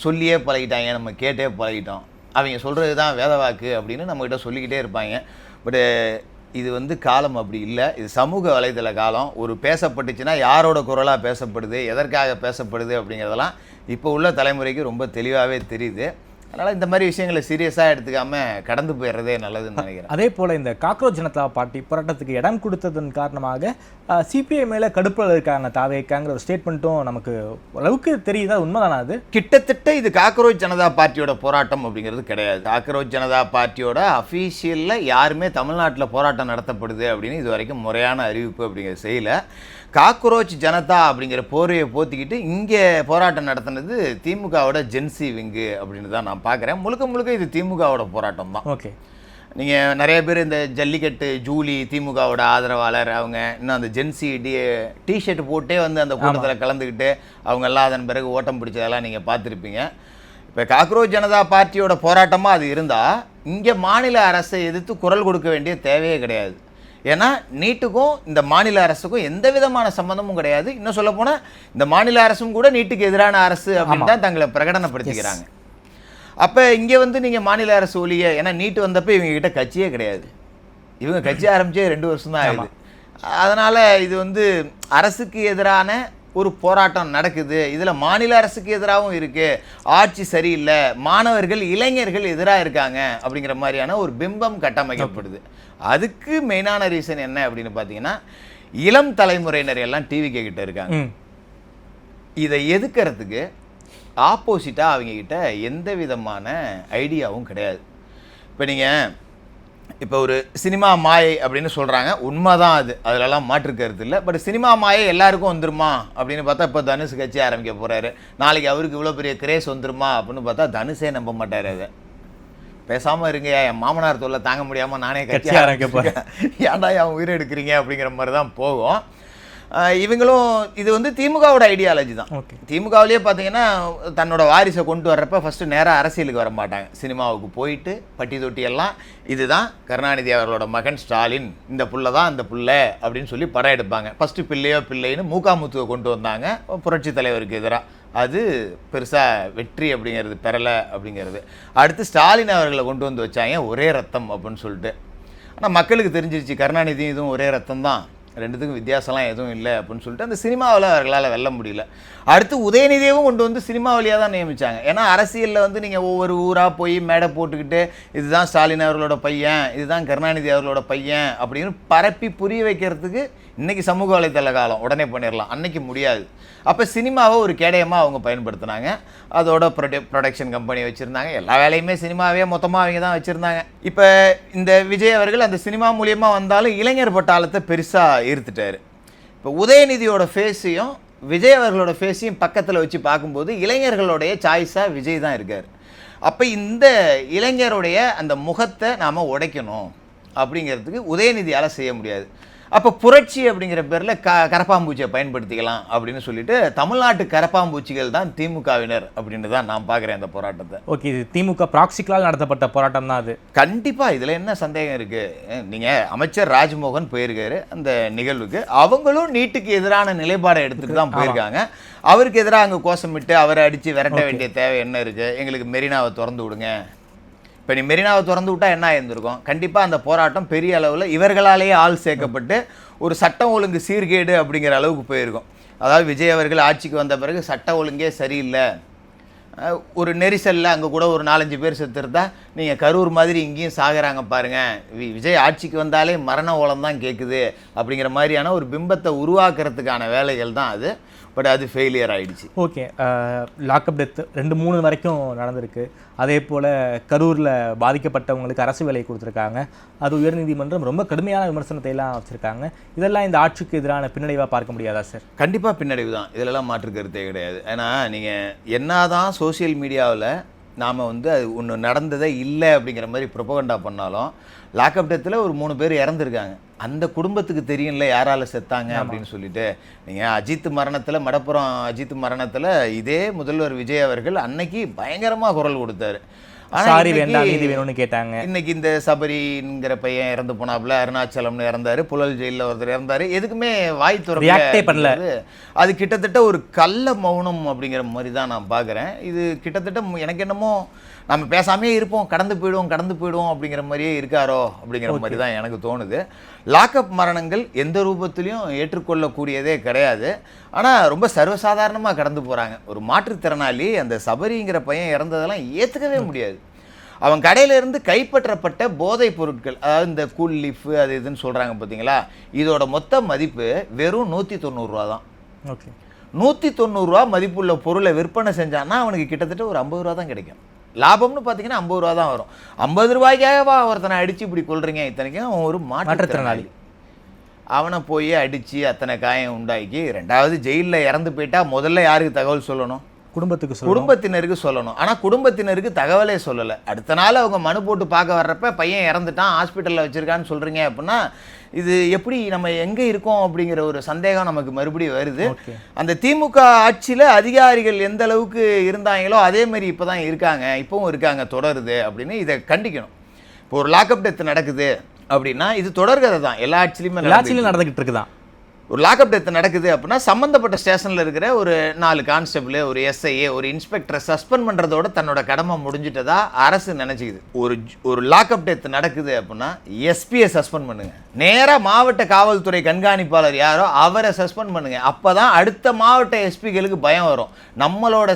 சொல்லியே பழகிட்டாங்க, நம்ம கேட்டே பழகிட்டோம். அவங்க சொல்கிறது தான் வேதவாக்கு அப்படின்னு நம்மகிட்ட சொல்லிக்கிட்டே இருப்பாங்க. பட்டு இது காலம் அப்படி இல்லை. இது சமூக வலைதள காலம். ஒரு பேசப்பட்டுச்சுன்னா யாரோட குரலாக பேசப்படுது, எதற்காக பேசப்படுது அப்படிங்கிறதெல்லாம் இப்போ உள்ள தலைமுறைக்கு ரொம்ப தெளிவாகவே தெரியுது. அதனால் இந்த மாதிரி விஷயங்களை சீரியஸாக எடுத்துக்காமல் கடந்து போயிடுறதே நல்லதுன்னு நினைக்கிறேன். அதே போல் இந்த காக்ரோச் ஜனதா பார்ட்டி போராட்டத்துக்கு இடம் கொடுத்ததன் காரணமாக சிபிஐ மேலே கடுப்பில் இருக்காங்க தாவேக்காங்கிற ஒரு ஸ்டேட்மெண்ட்டும் நமக்கு அளவுக்கு தெரியுதா? உண்மைதானா? அது கிட்டத்தட்ட இது காக்ரோச் ஜனதா பார்ட்டியோட போராட்டம் அப்படிங்கிறது கிடையாது. காக்ரோச் ஜனதா பார்ட்டியோட அஃபீஷியலில் யாருமே தமிழ்நாட்டில் போராட்டம் நடத்தப்படுது அப்படின்னு இது வரைக்கும் முறையான அறிவிப்பு அப்படிங்கிறது செய்யலை. காக்ரோச் ஜனதா அப்படிங்கிற போரையை போத்திக்கிட்டு இங்கே போராட்டம் நடத்தினது திமுகவோட ஜென்சி விங்கு அப்படின்னு தான் நான் பார்க்குறேன். முழுக்க இது திமுகவோட போராட்டம் தான். ஓகே, நீங்கள் நிறைய பேர் இந்த ஜல்லிக்கட்டு ஜூலி திமுகவோட ஆதரவாளர் அவங்க இன்னும் அந்த ஜென்சி டிஷர்ட் போட்டே வந்து அந்த கூட்டத்தில் கலந்துக்கிட்டு அவங்க எல்லாம் அதன் பிறகு ஓட்டம் பிடிச்சதெல்லாம் நீங்கள் பார்த்துருப்பீங்க. இப்போ காக்ரோச் ஜனதா பார்ட்டியோட போராட்டமாக அது இருந்தால் இங்கே மாநில அரசை எதிர்த்து குரல் கொடுக்க வேண்டிய தேவையே கிடையாது. ஏன்னா நீட்டுக்கும் இந்த மாநில அரசுக்கும் எந்த விதமான சம்பந்தமும் கிடையாது. இன்னும் சொல்ல போனால் இந்த மாநில அரசும் கூட நீட்டுக்கு எதிரான அரசு அப்படின்னு தான் தங்களை பிரகடனப்படுத்திக்கிறாங்க. அப்போ இங்கே வந்து நீங்கள் மாநில அரசு ஒழிய, ஏன்னா நீட்டு வந்தப்போ இவங்க கிட்ட கட்சியே கிடையாது. இவங்க கட்சி ஆரம்பிச்சே 2 வருஷம் தான் ஆகுது. அதனால் இது வந்து அரசுக்கு எதிரான ஒரு போராட்டம் நடக்குது. இதில் மாநில அரசுக்கு எதிராகவும் இருக்குது, ஆட்சி சரியில்லை, மாணவர்கள் இளைஞர்கள் எதிராக இருக்காங்க அப்படிங்கிற மாதிரியான ஒரு பிம்பம் கட்டமைக்கப்படுது. அதுக்கு மெயினான ரீசன் என்ன அப்படின்னு பார்த்தீங்கன்னா, இளம் தலைமுறையினர் எல்லாம் டிவிகே கிட்ட இருக்காங்க. இதை எதுக்கிறதுக்கு ஆப்போசிட்டாக அவங்கக்கிட்ட எந்த விதமான ஐடியாவும் கிடையாது. இப்போ நீங்கள் இப்போ ஒரு சினிமா மாயை அப்படின்னு சொல்கிறாங்க, உண்மைதான் அது, அதிலெல்லாம் மாற்று கருத்து இல்லை. பட் சினிமா மாயை எல்லாருக்கும் வந்துருமா அப்படின்னு பார்த்தா இப்போ தனுஷ் கட்சி ஆரம்பிக்க போகிறாரு. நாளைக்கு அவருக்கு இவ்வளோ பெரிய கிரேஸ் வந்துருமா அப்படின்னு பார்த்தா தனுஷே நம்ப மாட்டார். அதை பேசாமல் இருங்க, என் மாமனார் தொல்லை தாங்க முடியாமல் நானே கட்சி ஆரம்பிக்க போகிறேன், ஏன்டா என் உயிரை எடுக்கிறீங்க அப்படிங்கிற மாதிரி தான் போகும். இவங்களும் இது வந்து திமுகவோட ஐடியாலஜி தான். திமுகவிலேயே பார்த்தீங்கன்னா தன்னோட வாரிசை கொண்டு வர்றப்ப ஃபஸ்ட்டு நேராக அரசியலுக்கு வர மாட்டாங்க. சினிமாவுக்கு போயிட்டு பட்டி தொட்டி எல்லாம் இதுதான் கருணாநிதி அவர்களோட மகன் ஸ்டாலின், இந்த புள்ள தான் அந்த புள்ள அப்படின்னு சொல்லி படம் எடுப்பாங்க. ஃபஸ்ட்டு பிள்ளைன்னு மூக்காமுத்துவை கொண்டு வந்தாங்க புரட்சி தலைவருக்கு எதிராக. அது பெருசாக வெற்றி அப்படிங்கிறது பெறலை அப்படிங்கிறது. அடுத்து ஸ்டாலின் அவர்களை கொண்டு வந்து வச்சாங்க ஒரே ரத்தம் அப்படின்னு சொல்லிட்டு. ஆனால் மக்களுக்கு தெரிஞ்சிருச்சு கருணாநிதியும் இதுவும் ஒரே ரத்தம் தான், ரெண்டுத்துக்கும் வித்தியாசம்லாம் எதுவும் இல்லை அப்படின்னு சொல்லிட்டு அந்த சினிமாவில் அவர்களால் வெல்ல முடியல. அடுத்து உதயநிதியவும் கொண்டு வந்து சினிமா வழியாக தான் நியமித்தாங்க. ஏன்னா அரசியலில் வந்து நீங்கள் ஒவ்வொரு ஊராக போய் மேடை போட்டுக்கிட்டு இதுதான் ஸ்டாலின் அவர்களோட பையன், இதுதான் கருணாநிதி அவர்களோட பையன் அப்படின்னு பரப்பி புரிய வைக்கிறதுக்கு இன்றைக்கி சமூக வலைத்தள காலம், உடனே பண்ணிடலாம், அன்னைக்கு முடியாது. அப்போ சினிமாவை ஒரு கேடயமாக அவங்க பயன்படுத்தினாங்க. அதோட ப்ரொடக்ஷன் கம்பெனி வச்சுருந்தாங்க, எல்லா வேலையுமே சினிமாவே மொத்தமாக அவங்க தான் வச்சுருந்தாங்க. இப்போ இந்த விஜய் அவர்கள் அந்த சினிமா மூலியமாக வந்தாலும் இளைஞர் பட்டாளத்தை பெருசாக ஈர்த்துட்டார். இப்போ உதயநிதியோட ஃபேஸையும் விஜய் அவர்களோட ஃபேஸையும் பக்கத்தில் வச்சு பார்க்கும்போது இளைஞர்களுடைய சாய்ஸாக விஜய் தான் இருக்கார். அப்போ இந்த இளைஞருடைய அந்த முகத்தை நாம் உடைக்கணும் அப்படிங்கிறதுக்கு உதயநிதியால் செய்ய முடியாது. அப்போ புரட்சி அப்படிங்கிற பேரில் கரப்பாம்பூச்சியை பயன்படுத்திக்கலாம் அப்படின்னு சொல்லிட்டு தமிழ்நாட்டு கரப்பாம்பூச்சிகள் தான் திமுகவினர் அப்படின்னு தான் நான் பார்க்குறேன் அந்த போராட்டத்தை. ஓகே, இது திமுக ப்ராக்சிக்கலால் நடத்தப்பட்ட போராட்டம் தான் அது. கண்டிப்பாக இதில் என்ன சந்தேகம் இருக்குது? நீங்கள் அமைச்சர் ராஜ்மோகன் போயிருக்காரு அந்த நிகழ்வுக்கு, அவங்களும் நீட்டுக்கு எதிரான நிலைப்பாடை எடுத்துகிட்டு தான் போயிருக்காங்க. அவருக்கு எதிராக அங்கே கோஷமிட்டு அவரை அடித்து விரட்ட வேண்டிய தேவை என்ன இருக்குது? எங்களுக்கு மெரினாவை திறந்து விடுங்க. இப்போ நீ மெரினாவை திறந்து விட்டால் என்ன ஆயிருந்திருக்கும்? கண்டிப்பாக அந்த போராட்டம் பெரிய அளவில் இவர்களாலேயே ஆள் சேர்க்கப்பட்டு ஒரு சட்டம் ஒழுங்கு சீர்கேடு அப்படிங்கிற அளவுக்கு போயிருக்கும். அதாவது விஜய் அவர்கள் ஆட்சிக்கு வந்த பிறகு சட்ட ஒழுங்கே சரியில்லை, ஒரு நெரிசலில் அங்கே கூட ஒரு 4-5 பேர் செத்துருந்தா நீங்கள் கரூர் மாதிரி இங்கேயும் சாகுறாங்க பாருங்கள், விஜய் ஆட்சிக்கு வந்தாலே மரண ஓலம் தான் கேட்குது அப்படிங்கிற மாதிரியான ஒரு பிம்பத்தை உருவாக்குறதுக்கான வேலைகள் தான் அது. பட் அது ஃபெயிலியர் ஆகிடுச்சு. ஓகே, லாக்அப் டெத்து 2-3 வரைக்கும் நடந்திருக்கு. அதே போல் கரூரில் பாதிக்கப்பட்டவங்களுக்கு அரசு வேலை கொடுத்துருக்காங்க. அது உயர்நீதிமன்றம் ரொம்ப கடுமையான விமர்சனத்தை எல்லாம் வச்சுருக்காங்க. இதெல்லாம் இந்த ஆட்சிக்கு எதிரான பின்னடைவாக பார்க்க முடியாதா சார்? கண்டிப்பாக பின்னடைவு தான், இதிலெல்லாம் மாற்று கருத்தே கிடையாது. ஏன்னா நீங்கள் என்ன தான் சோசியல் மீடியாவில் நாம் வந்து அது ஒன்று நடந்ததே இல்லை அப்படிங்கிற மாதிரி ப்ரொபகண்டா பண்ணாலும் லாக்அப் டெத்தில் ஒரு 3 பேர் இறந்துருக்காங்க. அந்த குடும்பத்துக்கு தெரியும்ல யாரால செத்தாங்க அப்படின்னு சொல்லிட்டு. நீங்கள் அஜித் மரணத்தில், மடப்புறம் அஜித் மரணத்தில் இதே முதல்வர் விஜய் அவர்கள் அன்னைக்கு பயங்கரமாக குரல் கொடுத்தாரு. சாரி வேண்டாம் நீதி வேணும்னு கேட்டாங்க. இன்னைக்கு இந்த சபரிங்கிற பையன் இறந்து போனாப்புல, அருணாச்சலம்னு இறந்தாரு, புழல் ஜெயிலில் ஒருத்தர் இறந்தாரு, எதுக்குமே வாய் ரியாக்டே பண்ணல. அது கிட்டத்தட்ட ஒரு கள்ள மௌனம் அப்படிங்கிற மாதிரி தான் நான் பார்க்குறேன். இது கிட்டத்தட்ட எனக்கு என்னமோ நம்ம பேசாமே இருப்போம், கடந்து போயிடுவோம் அப்படிங்கிற மாதிரியே இருக்காரோ அப்படிங்கிற மாதிரி தான் எனக்கு தோணுது. லாக்அப் மரணங்கள் எந்த ரூபத்திலையும் ஏற்றுக்கொள்ளக்கூடியதே கிடையாது. ஆனால் ரொம்ப சர்வசாதாரணமாக கடந்து போகிறாங்க. ஒரு மாற்றுத்திறனாளி அந்த சபரிங்கிற பையன் இறந்ததெல்லாம் ஏற்றுக்கவே முடியாது. அவன் கடையிலேருந்து கைப்பற்றப்பட்ட போதைப் பொருட்கள், அதாவது இந்த கூல் லீஃபு அது இதுன்னு சொல்கிறாங்க பார்த்தீங்களா, இதோட மொத்த மதிப்பு வெறும் 190 ரூபா தான். ஓகே, 190 ரூபா மதிப்புள்ள பொருளை விற்பனை செஞ்சான்னா அவனுக்கு கிட்டத்தட்ட ஒரு 50 ரூபா தான் கிடைக்கும். லாபம்னு பார்த்தீங்கன்னா 50 ரூபா தான் வரும். 50 ரூபாய்க்காகவா ஒருத்தனை அடித்து இப்படி கொள்றீங்க? இத்தனைக்கும் அவன் ஒரு மாற்றுத்திறனாளி. அவனை போய் அடித்து அத்தனை காயம் உண்டாக்கி 2வது ஜெயிலில் இறந்து போயிட்டா முதல்ல யாருக்கு தகவல் சொல்லணும்? குடும்பத்தினருக்கு சொல்லணும். ஆனால் குடும்பத்தினருக்கு தகவலே சொல்லலை. அடுத்த நாள் அவங்க மனு போட்டு பார்க்க வர்றப்ப பையன் இறந்துட்டான், ஹாஸ்பிட்டலில் வச்சுருக்கான்னு சொல்கிறீங்க அப்படின்னா இது எப்படி நம்ம எங்கே இருக்கோம் அப்படிங்கிற ஒரு சந்தேகம் நமக்கு மறுபடியும் வருது. அந்த திமுக ஆட்சியில் அதிகாரிகள் எந்த அளவுக்கு இருந்தாங்களோ அதே மாதிரி இப்போ தான் இருக்காங்க, இப்போவும் இருக்காங்க, தொடருது அப்படின்னு இதை கண்டிக்கணும். இப்போ ஒரு லாக்அப் டெத் நடக்குது அப்படின்னா இது தொடர்கதை தான், எல்லா ஆட்சியிலுமே நடந்துகிட்டு இருக்குதான். ஒரு லாக்அப் டெத் நடக்குது அப்படின்னா சம்மந்தப்பட்ட ஸ்டேஷனில் இருக்கிற ஒரு 4 கான்ஸ்டபிள், ஒரு எஸ்ஐஏ, ஒரு இன்ஸ்பெக்டரை சஸ்பெண்ட் பண்ணுறதோட தன்னோட கடமை முடிஞ்சிட்டதா அரசு நினச்சிக்குது. ஒரு லாக்அப் டெத் நடக்குது அப்படின்னா எஸ்பியை சஸ்பெண்ட் பண்ணுங்க, நேராக மாவட்ட காவல்துறை கண்காணிப்பாளர் யாரோ அவரை சஸ்பெண்ட் பண்ணுங்க. அப்போ தான் அடுத்த மாவட்ட எஸ்பிகளுக்கு பயம் வரும். நம்மளோட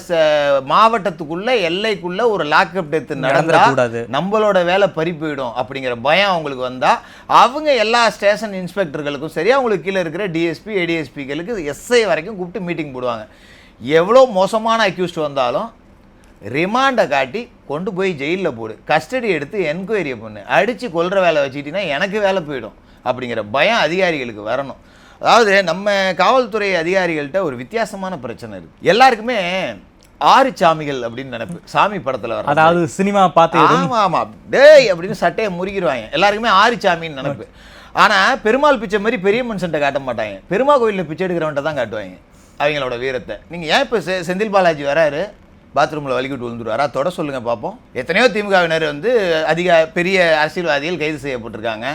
மாவட்டத்துக்குள்ள எல்லைக்குள்ள ஒரு லாக்அப் டெத் நடந்தால் நம்மளோட வேலை பறி போயிடும் அப்படிங்கிற பயம் அவங்களுக்கு வந்தால் அவங்க எல்லா ஸ்டேஷன் இன்ஸ்பெக்டர்களுக்கும் சரி, அவங்களுக்கு கீழே இருக்கிற டிஎஸ்பி ஏடிஎஸ்பிகளுக்கு எஸ்ஐ வரைக்கும் கூப்பிட்டு மீட்டிங் போடுவாங்க. எவ்வளோ மோசமான அக்யூஸ்ட் வந்தாலும் ரிமாண்டை காட்டி கொண்டு போய் ஜெயிலில் போடு, கஸ்டடி எடுத்து என்கொயரி பண்ணு, அடித்து கொல்ற வேலை வச்சுக்கிட்டீங்கன்னா எனக்கு வேலை போயிடும் அப்படிங்கிற பயம் அதிகாரிகளுக்கு வரணும். அதாவது நம்ம காவல்துறை அதிகாரிகள்கிட்ட ஒரு வித்தியாசமான பிரச்சனை இருக்குது. எல்லாருக்குமே 6 சாமிகள் அப்படின்னு நினைப்பு. சாமி படத்தில் வர, அதாவது சினிமா பார்த்து ஆமாம் ஆமாம் டேய் அப்படின்னு சட்டையை முறுக்கிடுவாங்க. எல்லாருக்குமே 6 சாமின்னு நினைப்பு. ஆனால் பெருமாள் பிச்சை மாதிரி பெரிய மனுஷன்ட்ட காட்ட மாட்டாங்க, பெருமா கோயிலில் பிச்சை எடுக்கிறவன்ட்ட தான் காட்டுவாங்க அவங்களோட வீரத்தை. நீங்கள் ஏன் இப்போ செந்தில் பாலாஜி வராரு, பாத்ரூமில் வலிக்கிட்டு விழுந்துருவாரா, தொட சொல்லுங்கள் பார்ப்போம். எத்தனையோ திமுகவினர் வந்து பெரிய அரசியல்வாதிகள் கைது செய்யப்பட்டிருக்காங்க.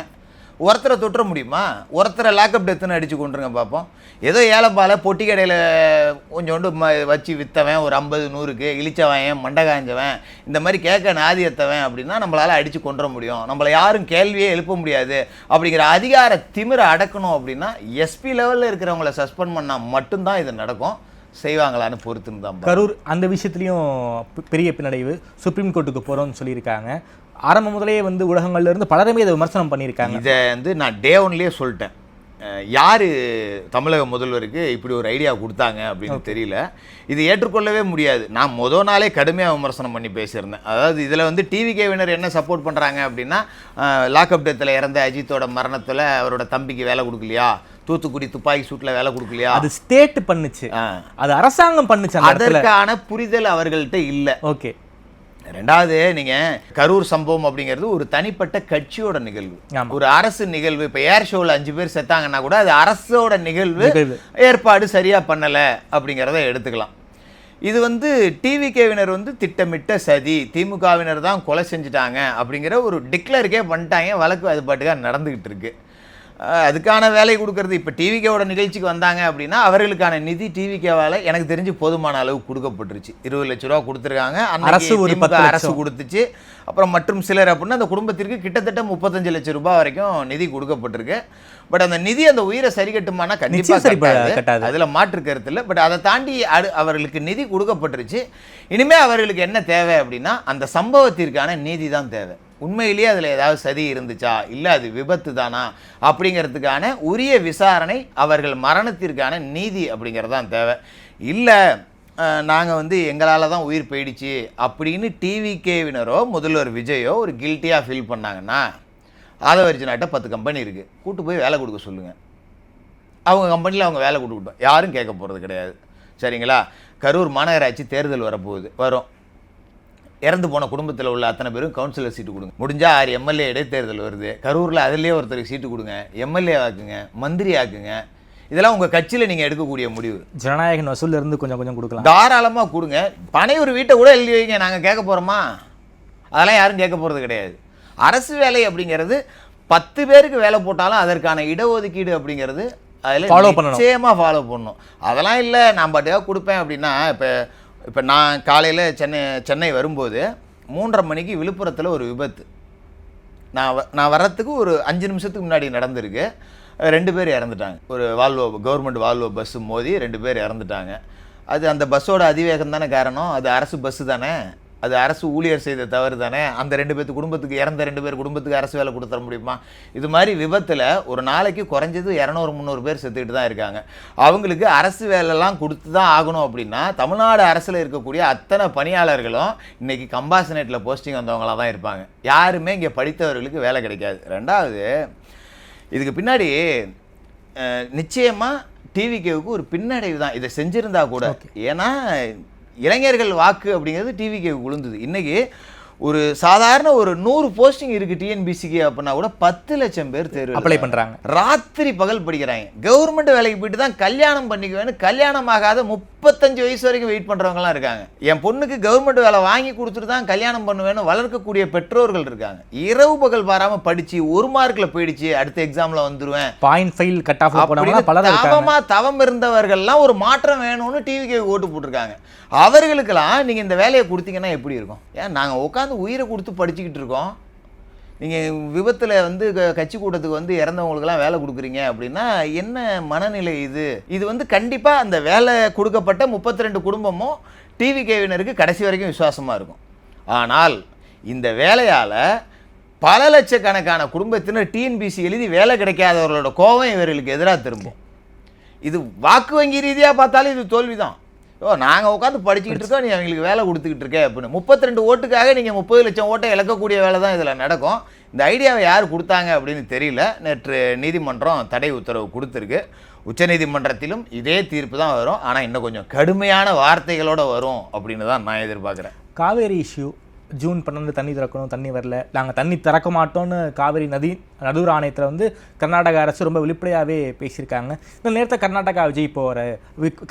ஒருத்தரை தொற்ற முடியுமா? ஒருத்தரை லாக்அப் டெத்துன்னு அடித்து கொண்டுருங்க பார்ப்போம். ஏதோ ஏலப்பால பொட்டி கடையில் கொஞ்சோண்டு வச்சு விற்றவன், ஒரு 50-100க்கு இழிச்சவன், மண்டகாஞ்சவன், இந்த மாதிரி கேட்க நாதியத்தவன் அப்படின்னா நம்மளால் அடித்து கொண்டுற முடியும். நம்மளை யாரும் கேள்வியே எழுப்ப முடியாது அப்படிங்கிற அதிகார திமிரை அடக்கணும் அப்படின்னா எஸ்பி லெவலில் இருக்கிறவங்கள சஸ்பெண்ட் பண்ணால் மட்டும்தான் இது நடக்கும். செய்வாங்களான்னு பொறுத்துன்னு தான். கரூர் அந்த விஷயத்துலையும் பெரிய பின்னடைவு, சுப்ரீம் கோர்ட்டுக்கு போகிறோம்னு சொல்லியிருக்காங்க. ஆரம்பம் முதலே வந்து ஊடகங்கள்ல இருந்து பலருமே இதை விமர்சனம் பண்ணியிருக்காங்க. இதை வந்து நான் டே ஒன்லேயே சொல்லிட்டேன், யார் தமிழக முதல்வருக்கு இப்படி ஒரு ஐடியா கொடுத்தாங்க அப்படின்னு தெரியல. இது ஏற்றுக்கொள்ளவே முடியாது. நான் முதல் நாளே கடுமையாக விமர்சனம் பண்ணி பேசியிருந்தேன். அதாவது இதில் வந்து டிவிகேவினர் என்ன சப்போர்ட் பண்ணுறாங்க அப்படின்னா, லாக்அப் டெத்தில் இறந்த அஜித்தோட மரணத்தில் அவரோட தம்பிக்கு வேலை கொடுக்கலையா, தூத்துக்குடி துப்பாக்கி சூட்டில் வேலை கொடுக்கலையா, அது ஸ்டேட் பண்ணுச்சு, அது அரசாங்கம் பண்ணுச்சு, அதற்கான புரிதல் அவர்கள்ட்ட இல்லை. ஓகே. ரெண்டாவது, நீங்கள் கரூர் சம்பவம் அப்படிங்கிறது ஒரு தனிப்பட்ட கட்சியோட நிகழ்வு, ஒரு அரசு நிகழ்வு. இப்போ ஏர் ஷோவில் 5 பேர் செத்தாங்கன்னா கூட அது அரசோட நிகழ்வு, ஏற்பாடு சரியாக பண்ணலை அப்படிங்கிறத எடுத்துக்கலாம். இது வந்து டிவிகேவினர் வந்து திட்டமிட்ட சதி, திமுகவினர் தான் கொலை செஞ்சுட்டாங்க அப்படிங்கிற ஒரு டிக்ளருக்கே பண்ணிட்டாங்க. வழக்கு அது பாட்டுக்காக நடந்துக்கிட்டு இருக்கு. அதுக்கான வேலை கொடுக்கறது. இப்போ டிவிகேவோட நிகழ்ச்சிக்கு வந்தாங்க அப்படின்னா அவர்களுக்கான நிதி டிவிகேவால் எனக்கு தெரிஞ்சு போதுமான அளவு கொடுக்கப்பட்டுருச்சு. 20 லட்ச ரூபா கொடுத்துருக்காங்க, அரசு கொடுத்துச்சு. அப்புறம் மற்றும் சிலர் அப்படின்னா அந்த குடும்பத்திற்கு கிட்டத்தட்ட 35 லட்சம் ரூபாய் வரைக்கும் நிதி கொடுக்கப்பட்டிருக்கு. பட் அந்த நிதி அந்த உயிரை சரி கட்டுமானா கண்டிப்பாக அதில் மாற்று கருத்து இல்லை. பட் அதை தாண்டி அவர்களுக்கு நிதி கொடுக்கப்பட்டுருச்சு. இனிமேல் அவர்களுக்கு என்ன தேவை அப்படின்னா அந்த சம்பவத்திற்கான நீதி தான் தேவை. உண்மையிலேயே அதில் ஏதாவது சதி இருந்துச்சா, இல்லை அது விபத்து தானா அப்படிங்கிறதுக்கான உரிய விசாரணை, அவர்கள் மரணத்திற்கான நீதி அப்படிங்கிறதான் தேவை. இல்லை நாங்கள் வந்து எங்களால் தான் உயிர் போயிடுச்சு அப்படின்னு டிவிகேவினரோ முதல்வர் விஜயோ ஒரு கில்ட்டியாக ஃபீல் பண்ணாங்கன்னா, ஆதவர்ஜினாட்ட 10 கம்பெனி இருக்குது, கூட்டு போய் வேலை கொடுக்க சொல்லுங்கள். அவங்க கம்பெனியில் அவங்க வேலை கொடுக்கட்டும், யாரும் கேட்க போகிறது கிடையாது. சரிங்களா? கரூர் மாநகராட்சி தேர்தல் வரும். இறந்து போன குடும்பத்தில் உள்ள அத்தனை பேரும் கவுன்சிலர் சீட்டு கொடுங்க. முடிஞ்சால் 6 எம்எல்ஏ இடைத்தேர்தல் வருது, கரூரில் அதிலே ஒருத்தருக்கு சீட்டு கொடுங்க, எம்எல்ஏ ஆக்குங்க, மந்திரி ஆக்குங்க. இதெல்லாம் உங்கள் கட்சியில் நீங்கள் எடுக்கக்கூடிய முடிவு. ஜனநாயக வசூலில் இருந்து கொஞ்சம் கொஞ்சம் கொடுக்கலாம், தாராளமாக கொடுங்க. பனை ஒரு வீட்டை கூட எழுதி வைங்க, நாங்கள் கேட்க போகிறோமா? அதெல்லாம் யாரும் கேட்க போகிறது கிடையாது. அரசு வேலை அப்படிங்கிறது 10 பேருக்கு வேலை போட்டாலும் அதற்கான இடஒதுக்கீடு அப்படிங்கிறது அதில் நிச்சயமாக ஃபாலோ பண்ணணும். அதெல்லாம் இல்லை நான் பாட்டுக்காக கொடுப்பேன் அப்படின்னா, இப்போ நான் காலையில் சென்னை வரும்போது 3:30 மணிக்கு விழுப்புரத்தில் ஒரு விபத்து. நான் வர்றதுக்கு ஒரு 5 நிமிஷத்துக்கு முன்னாடி நடந்திருக்கு. 2 பேர் இறந்துட்டாங்க. ஒரு கவர்மெண்ட் வால்வோ பஸ்ஸு மோதி 2 பேர் இறந்துட்டாங்க. அது அந்த பஸ்ஸோட அதிவேகம் தானே காரணம், அது அரசு பஸ்ஸு தானே, அது அரசு ஊழியர் செய்த தவறு தானே. அந்த 2 பேர்த்து குடும்பத்துக்கு, இறந்த 2 பேர் குடும்பத்துக்கு அரசு வேலை கொடுத்துட முடியுமா? இது மாதிரி விபத்தில் ஒரு நாளைக்கு குறைஞ்சது 200-300 பேர் செத்துக்கிட்டு தான் இருக்காங்க. அவங்களுக்கு அரசு வேலைலாம் கொடுத்து தான் ஆகணும் அப்படின்னா தமிழ்நாடு அரசில் இருக்கக்கூடிய அத்தனை பணியாளர்களும் இன்றைக்கி கம்பாசனேட்டில் போஸ்டிங் வந்தவங்களாக தான் இருப்பாங்க. யாருமே இங்கே படித்தவர்களுக்கு வேலை கிடைக்காது. ரெண்டாவது, இதுக்கு பின்னாடி நிச்சயமாக டிவிகேவுக்கு ஒரு பின்னடைவு தான் இதை செஞ்சுருந்தா கூட. ஏன்னா இளைஞர்கள் வாக்கு அப்படிங்கிறது டிவிக்கு விழுந்தது. இன்னைக்கு ஒரு சாதாரண ஒரு 100 போஸ்டிங் இருக்கு டிஎன்பிசிக்கு அப்படின்னா கூட 10 லட்சம் பேர் தேர்வு அப்ளை பண்றாங்க. ராத்திரி பகல் படிக்கிறாங்க. கவர்மெண்ட் வேலைக்கு போயிட்டு தான் கல்யாணம் பண்ணிக்குவேன்னு கல்யாணம் ஆகாத 35 வயசு வரைக்கும் வெயிட் பண்றவங்கலாம் இருக்காங்க. என் பொண்ணுக்கு கவர்மெண்ட் வேலை வாங்கி கொடுத்துட்டு தான் கல்யாணம் பண்ணுவேன்னு வளர்க்கக்கூடிய பெற்றோர்கள் இருக்காங்க. இரவு பகல் பாராம படிச்சு 1 மார்க்ல போயிடுச்சு அடுத்த எக்ஸாம்ல வந்துருவேன் 0.5 கட் ஆஃப் போனவங்க பலர் இருக்காங்க. தவம் இருந்தவர்கள்லாம் ஒரு மாற்றம் வேணும்னு டிவிக்கு ஓட்டு போட்டிருக்காங்க. அவர்களுக்கெல்லாம் நீங்க இந்த வேலையை கொடுத்தீங்கன்னா எப்படி இருக்கும்? ஏன் நாங்க உட்காந்து உயிரை கொடுத்து படிச்சுக்கிட்டு இருக்கோம், நீங்கள் விபத்தில் வந்து கட்சி கூட்டத்துக்கு வந்து இறந்தவங்களுக்கெல்லாம் வேலை கொடுக்குறீங்க அப்படின்னா என்ன மனநிலை இது? இது வந்து கண்டிப்பாக அந்த வேலை கொடுக்கப்பட்ட 32 குடும்பமும் டிவிகேவினருக்கு கடைசி வரைக்கும் விசுவாசமாக இருக்கும். ஆனால் இந்த வேலையால் பல லட்சக்கணக்கான குடும்பத்தினர் டிஎன்பிசி எழுதி வேலை கிடைக்காதவர்களோட கோபம் இவர்களுக்கு எதிராக திரும்பும். இது வாக்கு வங்கி ரீதியாக பார்த்தாலும் இது தோல்வி தான். நாங்கள் உட்காந்து படிச்சுக்கிட்டு இருக்கோம், நீ அவங்களுக்கு வேலை கொடுத்துக்கிட்டு இருக்க அப்படின்னு 32 ஓட்டுக்காக நீங்கள் 30 லட்சம் ஓட்டை இழக்கக்கூடிய வேலை தான் இதில் நடக்கும். இந்த ஐடியாவை யார் கொடுத்தாங்க அப்படின்னு தெரியல. நேற்று நீதிமன்றம் தடை உத்தரவு கொடுத்துருக்கு. உச்சநீதிமன்றத்திலும் இதே தீர்ப்பு தான் வரும், ஆனால் இன்னும் கொஞ்சம் கடுமையான வார்த்தைகளோடு வரும் அப்படின்னு தான் நான் எதிர்பார்க்குறேன். காவேரி இஷ்யூ ஜூன் 12 தண்ணி திறக்கணும், தண்ணி வரல, நாங்கள் தண்ணி திறக்க மாட்டோம்னு காவிரி நடுவர் ஆணையத்தில் வந்து கர்நாடக அரசு ரொம்ப வெளிப்படையாகவே பேசியிருக்காங்க. இந்த நேரத்தை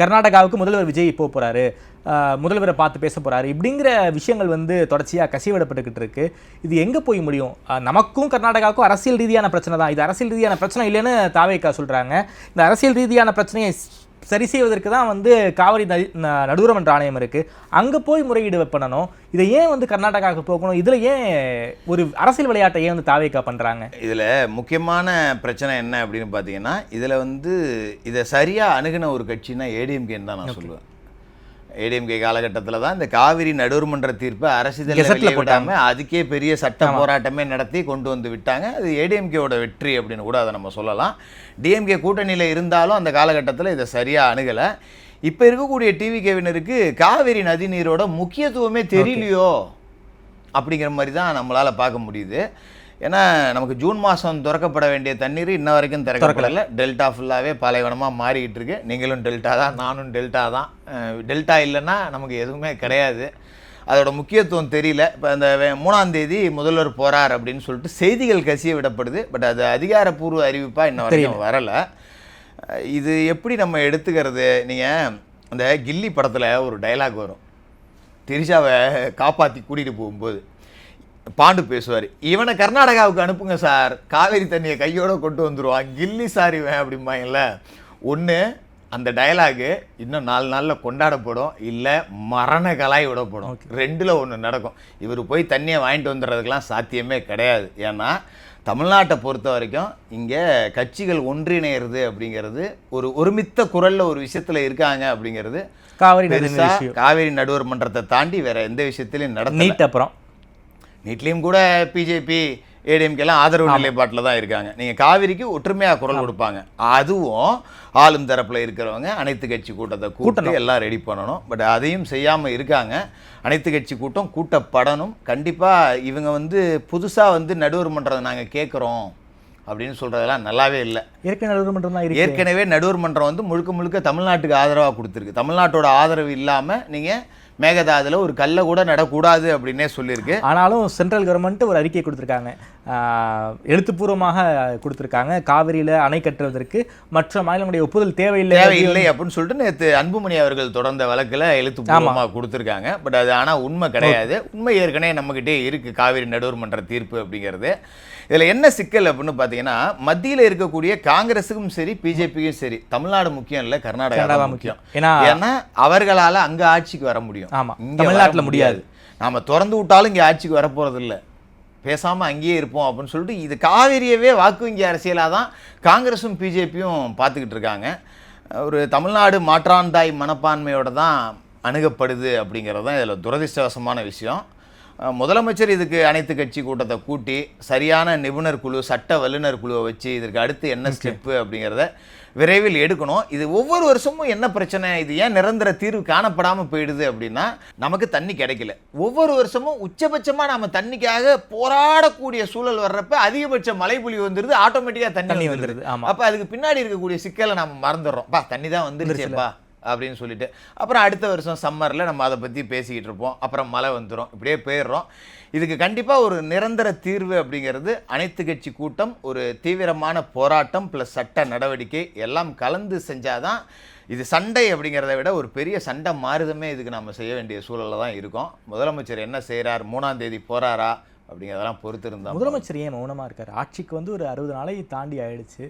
கர்நாடகாவுக்கு முதல்வர் விஜய் போக போகிறாரு, முதல்வரை பார்த்து பேச போகிறாரு, இப்படிங்கிற விஷயங்கள் வந்து தொடர்ச்சியாக கசிவிடப்பட்டுக்கிட்டு இருக்கு. இது எங்கே போய் முடியும்? நமக்கும் கர்நாடகாவுக்கும் அரசியல் ரீதியான பிரச்சனை தான். இது அரசியல் ரீதியான பிரச்சனை இல்லைன்னு தாவேக்கா சொல்கிறாங்க. இந்த அரசியல் ரீதியான பிரச்சனையை சரி செய்வதற்கு தான் வந்து காவிரி நடுவர்மன்ற ஆணையம் இருக்குது, அங்கே போய் முறையீடு பண்ணணும். இதை ஏன் வந்து கர்நாடகாவுக்கு போகணும்? இதில் ஏன் ஒரு அரசியல் விளையாட்டை ஏன் வந்து தாவேக்கா பண்ணுறாங்க? இதில் முக்கியமான பிரச்சனை என்ன அப்படின்னு பார்த்தீங்கன்னா, இதில் வந்து இதை சரியாக அணுகின ஒரு கட்சின்னா ஏடிஎம்கேன்னு தான் நான் சொல்லுவேன். ஏடிஎம்கே காலகட்டத்தில் தான் இந்த காவிரி நடுவர்மன்ற தீர்ப்பை அரசியலில் போட்டாங்க, அதுக்கே பெரிய சட்ட போராட்டமே நடத்தி கொண்டு வந்து விட்டாங்க. அது ஏடிஎம்கேவோட வெற்றி அப்படின்னு கூட அதை நம்ம சொல்லலாம். டிஎம்கே கூட்டணியில் இருந்தாலும் அந்த காலகட்டத்தில் இதை சரியாக அணுகலை. இப்போ இருக்கக்கூடிய டிவிகேவினருக்கு காவிரி நதி நீரோட முக்கியத்துவமே தெரியலையோ அப்படிங்கிற மாதிரி தான் நம்மளால் பார்க்க முடியுது. ஏன்னா நமக்கு ஜூன் மாதம் திறக்கப்பட வேண்டிய தண்ணீர் இன்ன வரைக்கும் திறக்கப்படலை. டெல்டா ஃபுல்லாகவே பாலைவனமாக மாறிக்கிட்டு இருக்கு. நீங்களும் டெல்டா தான், நானும் டெல்டா தான். டெல்டா இல்லைன்னா நமக்கு எதுவுமே கிடையாது. அதோட முக்கியத்துவம் தெரியல. இப்போ அந்த 3ஆம் தேதி முதல்வர் போகிறார் அப்படின்னு சொல்லிட்டு செய்திகள் கசிய விடப்படுது. பட் அது அதிகாரப்பூர்வ அறிவிப்பாக இன்ன வரைக்கும் வரலை. இது எப்படி நம்ம எடுத்துக்கிறது? நீங்கள் அந்த கில்லி படத்தில் ஒரு டைலாக் வரும், திரிஷாவை காப்பாற்றி கூட்டிகிட்டு போகும்போது பாண்டு பேசுவார், இவனை கர்நாடகாவுக்கு அனுப்புங்க சார், காவேரி தண்ணியை கையோடு கொண்டு வந்துடுவான், கில்லி சார் இவன் அப்படிம்பாங்கல்ல. ஒன்று அந்த டயலாகு இன்னும் 4 நாளில் கொண்டாடப்படும், இல்லை மரண கலாய் விடப்படும். 2ல் ஒன்று நடக்கும். இவர் போய் தண்ணியை வாங்கிட்டு வந்துடுறதுக்கெலாம் சாத்தியமே கிடையாது. ஏன்னா தமிழ்நாட்டை பொறுத்த வரைக்கும் இங்கே கட்சிகள் ஒன்றிணையிறது அப்படிங்கிறது ஒரு ஒருமித்த குரலில் ஒரு விஷயத்தில் இருக்காங்க அப்படிங்கிறது காவேரி நடுவர் மன்றத்தை தாண்டி வேற எந்த விஷயத்திலையும் நடந்த. அப்புறம் நீட்லேயும் கூட பிஜேபி ஏடிஎம்கேலாம் ஆதரவு நிலைப்பாட்டில் தான் இருக்காங்க. நீங்கள் காவிரிக்கு ஒற்றுமையாக குரல் கொடுப்பாங்க. அதுவும் ஆளும் தரப்பில் இருக்கிறவங்க அனைத்து கட்சி கூட்டத்தை கூட்டம் எல்லாம் ரெடி பண்ணணும். பட் அதையும் செய்யாமல் இருக்காங்க. அனைத்து கட்சி கூட்டம் கூட்டப்படணும். கண்டிப்பாக இவங்க வந்து புதுசாக வந்து நடுவர் மன்றம் நாங்கள் கேட்குறோம் அப்படின்னு சொல்கிறதெல்லாம் நல்லாவே இல்லை. ஏற்கனவே நடுவர் மன்றம் வந்து முழுக்க தமிழ்நாட்டுக்கு ஆதரவாக கொடுத்துருக்கு. தமிழ்நாட்டோட ஆதரவு இல்லாமல் நீங்கள் மேகதாதுல ஒரு கல்லை கூட நடக்கூடாது அப்படின்னே சொல்லியிருக்கு. ஆனாலும் சென்ட்ரல் கவர்மெண்ட் ஒரு அறிக்கை கொடுத்துருக்காங்க, எழுத்துப்பூர்வமாக கொடுத்துருக்காங்க, காவிரியில் அணை கட்டுவதற்கு மற்ற மாநிலங்களுடைய ஒப்புதல் தேவையில்லை அப்படின்னு சொல்லிட்டு நேற்று அன்புமணி அவர்கள் தொடர்ந்த வழக்கில் எழுத்துப்பூர்வமாக கொடுத்துருக்காங்க. பட் அது ஆனால் உண்மை கிடையாது. உண்மை ஏற்கனவே நம்மகிட்டே இருக்குது காவிரி நடுவர் மன்ற தீர்ப்பு அப்படிங்கிறது. இதில் என்ன சிக்கல் அப்படின்னு பார்த்தீங்கன்னா, மத்தியில் இருக்கக்கூடிய காங்கிரஸுக்கும் சரி பிஜேபிக்கும் சரி தமிழ்நாடு முக்கியம் இல்லை, கர்நாடகா முக்கியம். ஏன்னா அவர்களால் அங்கே ஆட்சிக்கு வர முடியும், தமிழ்நாட்டில் முடியாது. நாம திறந்து விட்டாலும் இங்கே ஆட்சிக்கு வரப்போறது இல்லை, பேசாமல் அங்கேயே இருப்போம் அப்படின்னு சொல்லிட்டு இது காவிரியவே வாக்கு வங்கி அரசியலாக தான் காங்கிரஸும் பிஜேபியும் பார்த்துக்கிட்டு இருக்காங்க. ஒரு தமிழ்நாடு மாற்றாந்தாய் மனப்பான்மையோடு தான் அணுகப்படுது அப்படிங்கிறது தான் இதில் துரதிர்ஷ்டவசமான விஷயம். முதலமைச்சர் இதுக்கு அனைத்து கட்சி கூட்டத்தை கூட்டி சரியான நிபுணர் குழு, சட்ட வல்லுநர் குழுவை வச்சு இதற்கு அடுத்து என்ன ஸ்டெப்பு அப்படிங்கிறத விரைவில் எடுக்கணும். இது ஒவ்வொரு வருஷமும் என்ன பிரச்சனை, இது ஏன் நிரந்தர தீர்வு காணப்படாமல் போயிடுது அப்படின்னா, நமக்கு தண்ணி கிடைக்கல. ஒவ்வொரு வருஷமும் உச்சபட்சமாக நம்ம தண்ணிக்காக போராடக்கூடிய சூழல் வர்றப்ப அதிகபட்ச மழைப்பொழி வந்துடுது, ஆட்டோமேட்டிக்காக தண்ணி வந்துடுது. அப்போ அதுக்கு பின்னாடி இருக்கக்கூடிய சிக்கலை நம்ம மறந்துடுறோம். தண்ணி தான் வந்துருச்சேப்பா அப்படின்னு சொல்லிட்டு அப்புறம் அடுத்த வருஷம் சம்மரில் நம்ம அதை பற்றி பேசிக்கிட்டு இருப்போம். அப்புறம் மழை வந்துடும், இப்படியே போயிடுறோம். இதுக்கு கண்டிப்பாக ஒரு நிரந்தர தீர்வு அப்படிங்கிறது அனைத்து கட்சி கூட்டம், ஒரு தீவிரமான போராட்டம் ப்ளஸ் சட்ட நடவடிக்கை எல்லாம் கலந்து செஞ்சாதான் இது சண்டை அப்படிங்கிறத விட ஒரு பெரிய சண்டை மாறுதமே இதுக்கு நம்ம செய்ய வேண்டிய சூழலில் தான் இருக்கோம். முதலமைச்சர் என்ன செய்கிறார், 3ஆம் தேதி போகிறாரா அப்படிங்கிறதெல்லாம் பொறுத்து இருந்தால். முதலமைச்சர் ஏன் மௌனமாக இருக்கார்? ஆட்சிக்கு வந்து ஒரு 60 நாளை தாண்டி ஆயிடுச்சு.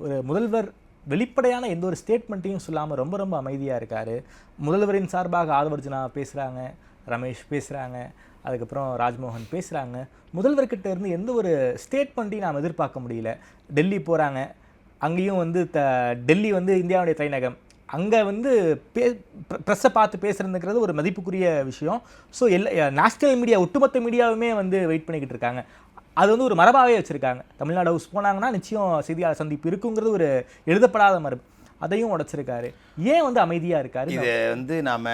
ஒரு முதல்வர் வெளிப்படையான எந்த ஒரு ஸ்டேட்மெண்ட்டையும் சொல்லாமல் ரொம்ப ரொம்ப அமைதியாக இருக்கார். முதல்வரின் சார்பாக ஆதவர்ஜுனா பேசுகிறாங்க, ரமேஷ் பேசுகிறாங்க, அதுக்கப்புறம் ராஜ்மோகன் பேசுகிறாங்க. முதல்வர்கிட்ட இருந்து எந்த ஒரு ஸ்டேட்மெண்ட்டையும் நாம் எதிர்பார்க்க முடியல. டெல்லி போகிறாங்க, அங்கேயும் வந்து டெல்லி வந்து இந்தியாவுடைய தலைநகம், அங்கே வந்து ப்ரெஸ்ஸை பார்த்து பேசுகிறதுங்கிறது ஒரு மதிப்புக்குரிய விஷயம். ஸோ நேஷ்னல் மீடியா, ஒட்டுமொத்த மீடியாவுமே வந்து வெயிட் பண்ணிக்கிட்டு இருக்காங்க. அது வந்து ஒரு மரபாகவே வச்சுருக்காங்க. தமிழ்நாடு ஹவுஸ் போனாங்கன்னா நிச்சயம் செய்தியாளர் சந்திப்பு இருக்குங்கிறது ஒரு எழுதப்படாத மரபு. அதையும் உடைச்சிருக்காரு. ஏன் வந்து அமைதியாக இருக்காரு? இது வந்து நாம்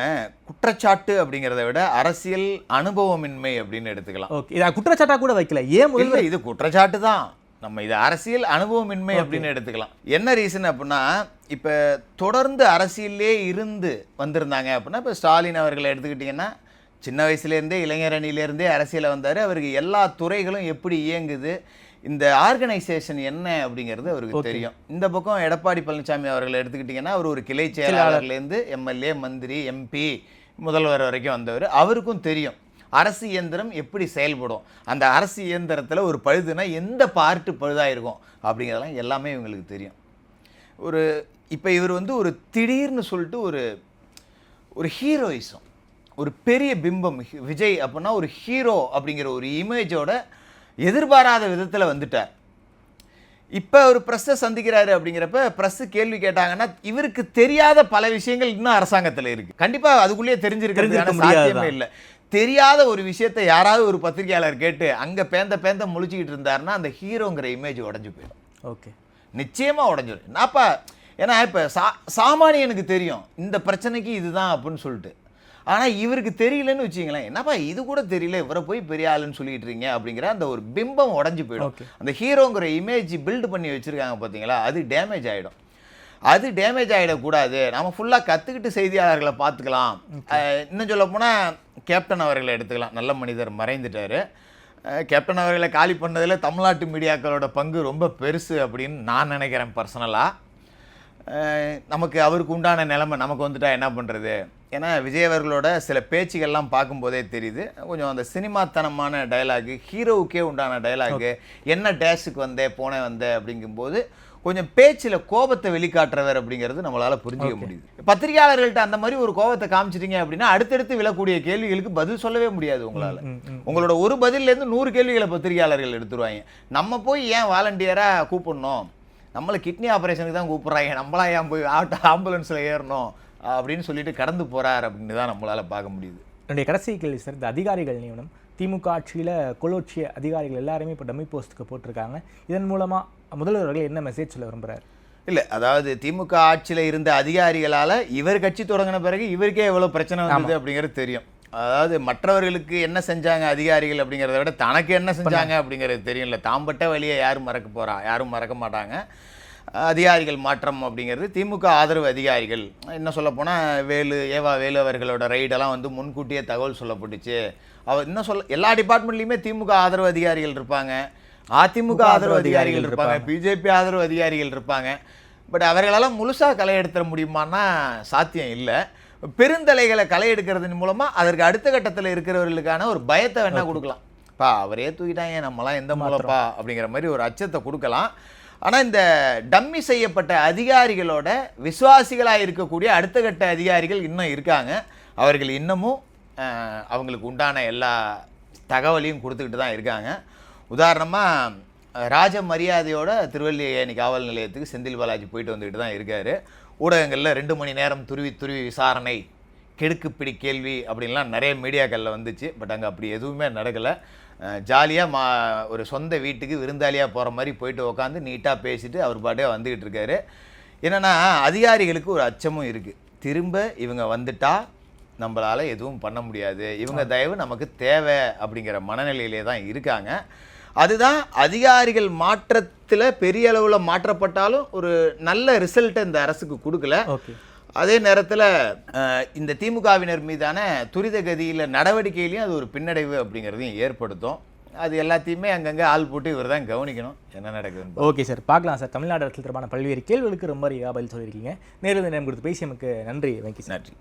குற்றச்சாட்டு அப்படிங்கிறத விட அரசியல் அனுபவமின்மை அப்படின்னு எடுத்துக்கலாம். ஓகே, இதை குற்றச்சாட்டாக கூட வைக்கல. ஏன் முதல்வர்? இது குற்றச்சாட்டு தான், நம்ம இது அரசியல் அனுபவமின்மை அப்படின்னு எடுத்துக்கலாம். என்ன ரீசன் அப்படின்னா, இப்போ தொடர்ந்து அரசியலே இருந்து வந்திருந்தாங்க அப்படின்னா, இப்போ ஸ்டாலின் அவர்களை எடுத்துக்கிட்டிங்கன்னா சின்ன வயசுலேருந்தே இளைஞர் அணியிலேருந்தே அரசியலில் வந்தார். அவருக்கு எல்லா துறைகளும் எப்படி இயங்குது, இந்த ஆர்கனைசேஷன் என்ன அப்படிங்கிறது அவருக்கு தெரியும். இந்த பக்கம் எடப்பாடி பழனிசாமி அவர்களை எடுத்துக்கிட்டிங்கன்னா அவர் ஒரு கிளை செயலாளர்லேருந்து எம்எல்ஏ, மந்திரி, எம்பி, முதல்வர் வரைக்கும் வந்தவர். அவருக்கும் தெரியும் அரசு இயந்திரம் எப்படி செயல்படும், அந்த அரசு இயந்திரத்தில் ஒரு பழுதுனா எந்த பார்ட்டு பழுதாக இருக்கும் அப்படிங்கிறதெல்லாம் எல்லாமே இவங்களுக்கு தெரியும். இப்போ இவர் வந்து ஒரு திடீர்னு சொல்லிட்டு ஒரு ஹீரோயிசம், ஒரு பெரிய பிம்பம், விஜய் அப்படின்னா ஒரு ஹீரோ அப்படிங்கிற ஒரு இமேஜோட எதிர்பாராத விதத்தில் வந்துட்டார். இப்போ ஒரு ப்ரெஸ்ஸை சந்திக்கிறாரு அப்படிங்கிறப்ப ப்ரெஸ்ஸு கேள்வி கேட்டாங்கன்னா இவருக்கு தெரியாத பல விஷயங்கள் இன்னும் அரசாங்கத்தில் இருக்குது. கண்டிப்பாக அதுக்குள்ளேயே தெரிஞ்சிருக்கிறதுக்கான சாத்தியமே இல்லை. தெரியாத ஒரு விஷயத்தை யாராவது ஒரு பத்திரிகையாளர் கேட்டு அங்கே பேந்த முழிச்சிக்கிட்டு இருந்தாருன்னா அந்த ஹீரோங்கிற இமேஜ் உடஞ்சி போயிடும். ஓகே, நிச்சயமாக உடஞ்சிடும். என்னப்பா, ஏன்னா இப்போ சாமானியனுக்கு தெரியும் இந்த பிரச்சனைக்கு இதுதான் அப்படின்னு சொல்லிட்டு. ஆனால் இவருக்கு தெரியலன்னு வச்சிங்களேன், என்னப்பா இது கூட தெரியல, இவரை போய் பெரிய ஆளுன்னு சொல்லிட்டு இருக்கீங்க அப்படிங்கிற அந்த ஒரு பிம்பம் உடஞ்சி போயிடும். அந்த ஹீரோங்கிற இமேஜ் பில்டு பண்ணி வச்சுருக்காங்க பார்த்தீங்களா, அது டேமேஜ் ஆகிடும். அது டேமேஜ் ஆகிடக்கூடாது. நம்ம ஃபுல்லாக கற்றுக்கிட்டு செய்தியாளர்களை பார்த்துக்கலாம். இன்னும் சொல்ல போனால் கேப்டன் அவர்களை எடுத்துக்கலாம். நல்ல மனிதர், மறைந்துட்டார். கேப்டன் அவர்களை காலி பண்ணதில் தமிழ்நாட்டு மீடியாக்களோட பங்கு ரொம்ப பெருசு அப்படின்னு நான் நினைக்கிறேன் பர்சனலாக. நமக்கு அவருக்கு உண்டான நிலைமை நமக்கு வந்துட்டா என்ன பண்ணுறது? ஏன்னா விஜய் அவர்களோட சில பேச்சுகள்லாம் பார்க்கும்போதே தெரியுது, கொஞ்சம் அந்த சினிமாத்தனமான டைலாகு, ஹீரோவுக்கே உண்டான டைலாகு, என்ன டேஷுக்கு வந்தேன் அப்படிங்கும்போது கொஞ்சம் பேச்சில் கோபத்தை வெளிக்காட்டுறவர் அப்படிங்கிறது நம்மளால் புரிஞ்சிக்க முடியுது. பத்திரிகையாளர்கள்ட்ட அந்த மாதிரி ஒரு கோபத்தை காமிச்சிட்டிங்க அப்படின்னா அடுத்தடுத்து விழக்கூடிய கேள்விகளுக்கு பதில் சொல்லவே முடியாது உங்களால். உங்களோட ஒரு பதிலேருந்து 100 கேள்விகளை பத்திரிகையாளர்கள் எடுத்துருவாங்க. நம்ம போய் ஏன் வாலண்டியராக கூப்பிடணும், நம்மளை கிட்னி ஆப்ரேஷனுக்கு தான் கூப்பிட்றாங்க, நம்மளாம் ஏன் போய் ஆம்புலன்ஸில் ஏறணும் அப்படின்னு சொல்லிட்டு கடந்து போகிறார் அப்படின்னு தான் நம்மளால் பார்க்க முடியுது. என்னுடைய கடைசி கேள்வி சார், இந்த அதிகாரிகள் நியமனம், திமுக ஆட்சியில் கொலோச்சிய அதிகாரிகள் எல்லாருமே இப்போ டம்மி போஸ்ட்டுக்கு போட்டிருக்காங்க. இதன் மூலமாக முதல்வர்கள் என்ன மெசேஜ் சொல்ல விரும்புகிறார்? இல்லை, அதாவது திமுக ஆட்சியில் இருந்த அதிகாரிகளால் இவர் கட்சி தொடங்கின பிறகு இவருக்கே எவ்வளோ பிரச்சனை வந்தது அப்படிங்கிறது தெரியும். அதாவது மற்றவர்களுக்கு என்ன செஞ்சாங்க அதிகாரிகள் அப்படிங்கிறத விட தனக்கு என்ன செஞ்சாங்க அப்படிங்கிறது தெரியும்ல. தாம்பட்ட வழியை யாரும் மறக்க போகிறா, யாரும் மறக்க மாட்டாங்க. அதிகாரிகள் மாற்றம் அப்படிங்கிறது திமுக ஆதரவு அதிகாரிகள், என்ன சொல்லப்போனால் வேலு அவர்களோட ரைடெல்லாம் வந்து முன்கூட்டியே தகவல் சொல்லப்பட்டுச்சு. இன்னும் எல்லா டிபார்ட்மெண்ட்லேயுமே திமுக ஆதரவு அதிகாரிகள் இருப்பாங்க, அதிமுக ஆதரவு அதிகாரிகள் இருப்பாங்க, பிஜேபி ஆதரவு அதிகாரிகள் இருப்பாங்க. பட் அவர்களெல்லாம் முழுசாக களை எடுத்துட முடியுமான்னா சாத்தியம் இல்லை. பெருந்தலைகளை களை எடுக்கிறதன் மூலமாக அதற்கு அடுத்த கட்டத்தில் இருக்கிறவர்களுக்கான ஒரு பயத்தை வேணா கொடுக்கலாம். பா அவரே தூக்கிட்டாங்க, நம்மளாம் எந்த மூலப்பா அப்படிங்கிற மாதிரி ஒரு அச்சத்தை கொடுக்கலாம். ஆனால் இந்த டம்மி செய்யப்பட்ட அதிகாரிகளோட விசுவாசிகளாக இருக்கக்கூடிய அடுத்த கட்ட அதிகாரிகள் இன்னும் இருக்காங்க. அவர்கள் இன்னமும் அவங்களுக்கு உண்டான எல்லா தகவலையும் கொடுத்துக்கிட்டு தான் இருக்காங்க. உதாரணமாக ராஜ மரியாதையோட திருவல்லிக்கேணி காவல் நிலையத்துக்கு செந்தில் பாலாஜி போயிட்டு வந்துக்கிட்டு தான் இருக்கார். ஊடகங்களில் 2 மணி நேரம் துருவி விசாரணை, கெடுக்குப்பிடி கேள்வி அப்படின்லாம் நிறைய மீடியாக்களில் வந்துச்சு. பட் அங்கே அப்படி எதுவுமே நடக்கலை. ஜாலியாக ஒரு சொந்த வீட்டுக்கு விருந்தாளியாக போகிற மாதிரி போயிட்டு உட்காந்து நீட்டாக பேசிட்டு அவர் பாட்டே வந்துக்கிட்டு இருக்காரு. என்னென்னா அதிகாரிகளுக்கு ஒரு அச்சமும் இருக்குது. திரும்ப இவங்க வந்துட்டா நம்மளால் எதுவும் பண்ண முடியாது, இவங்க தயவு நமக்கு தேவை அப்படிங்கிற மனநிலையிலே தான் இருக்காங்க. அதுதான் அதிகாரிகள் மாற்றத்தில் பெரிய அளவில் மாற்றப்பட்டாலும் ஒரு நல்ல ரிசல்ட்டை இந்த அரசுக்கு கொடுக்கல. அதே நேரத்தில் இந்த திமுகவினர் மீதான துரித கதியில் நடவடிக்கையிலையும் அது ஒரு பின்னடைவு அப்படிங்கிறதையும் ஏற்படுத்தும். அது எல்லாத்தையுமே அங்கங்கே ஆள் போட்டு இவர் தான் கவனிக்கணும் என்ன நடக்குதுன்னு. ஓகே சார், பார்க்கலாம் சார். தமிழ்நாடு அரசியல் தொடர்பான பல்வேறு கேள்விகளுக்கு ரொம்ப பதில் சொல்லியிருக்கீங்க. நேரில் நேரம் கொடுத்து பேசியமைக்கு நன்றி வெங்கி. நன்றி.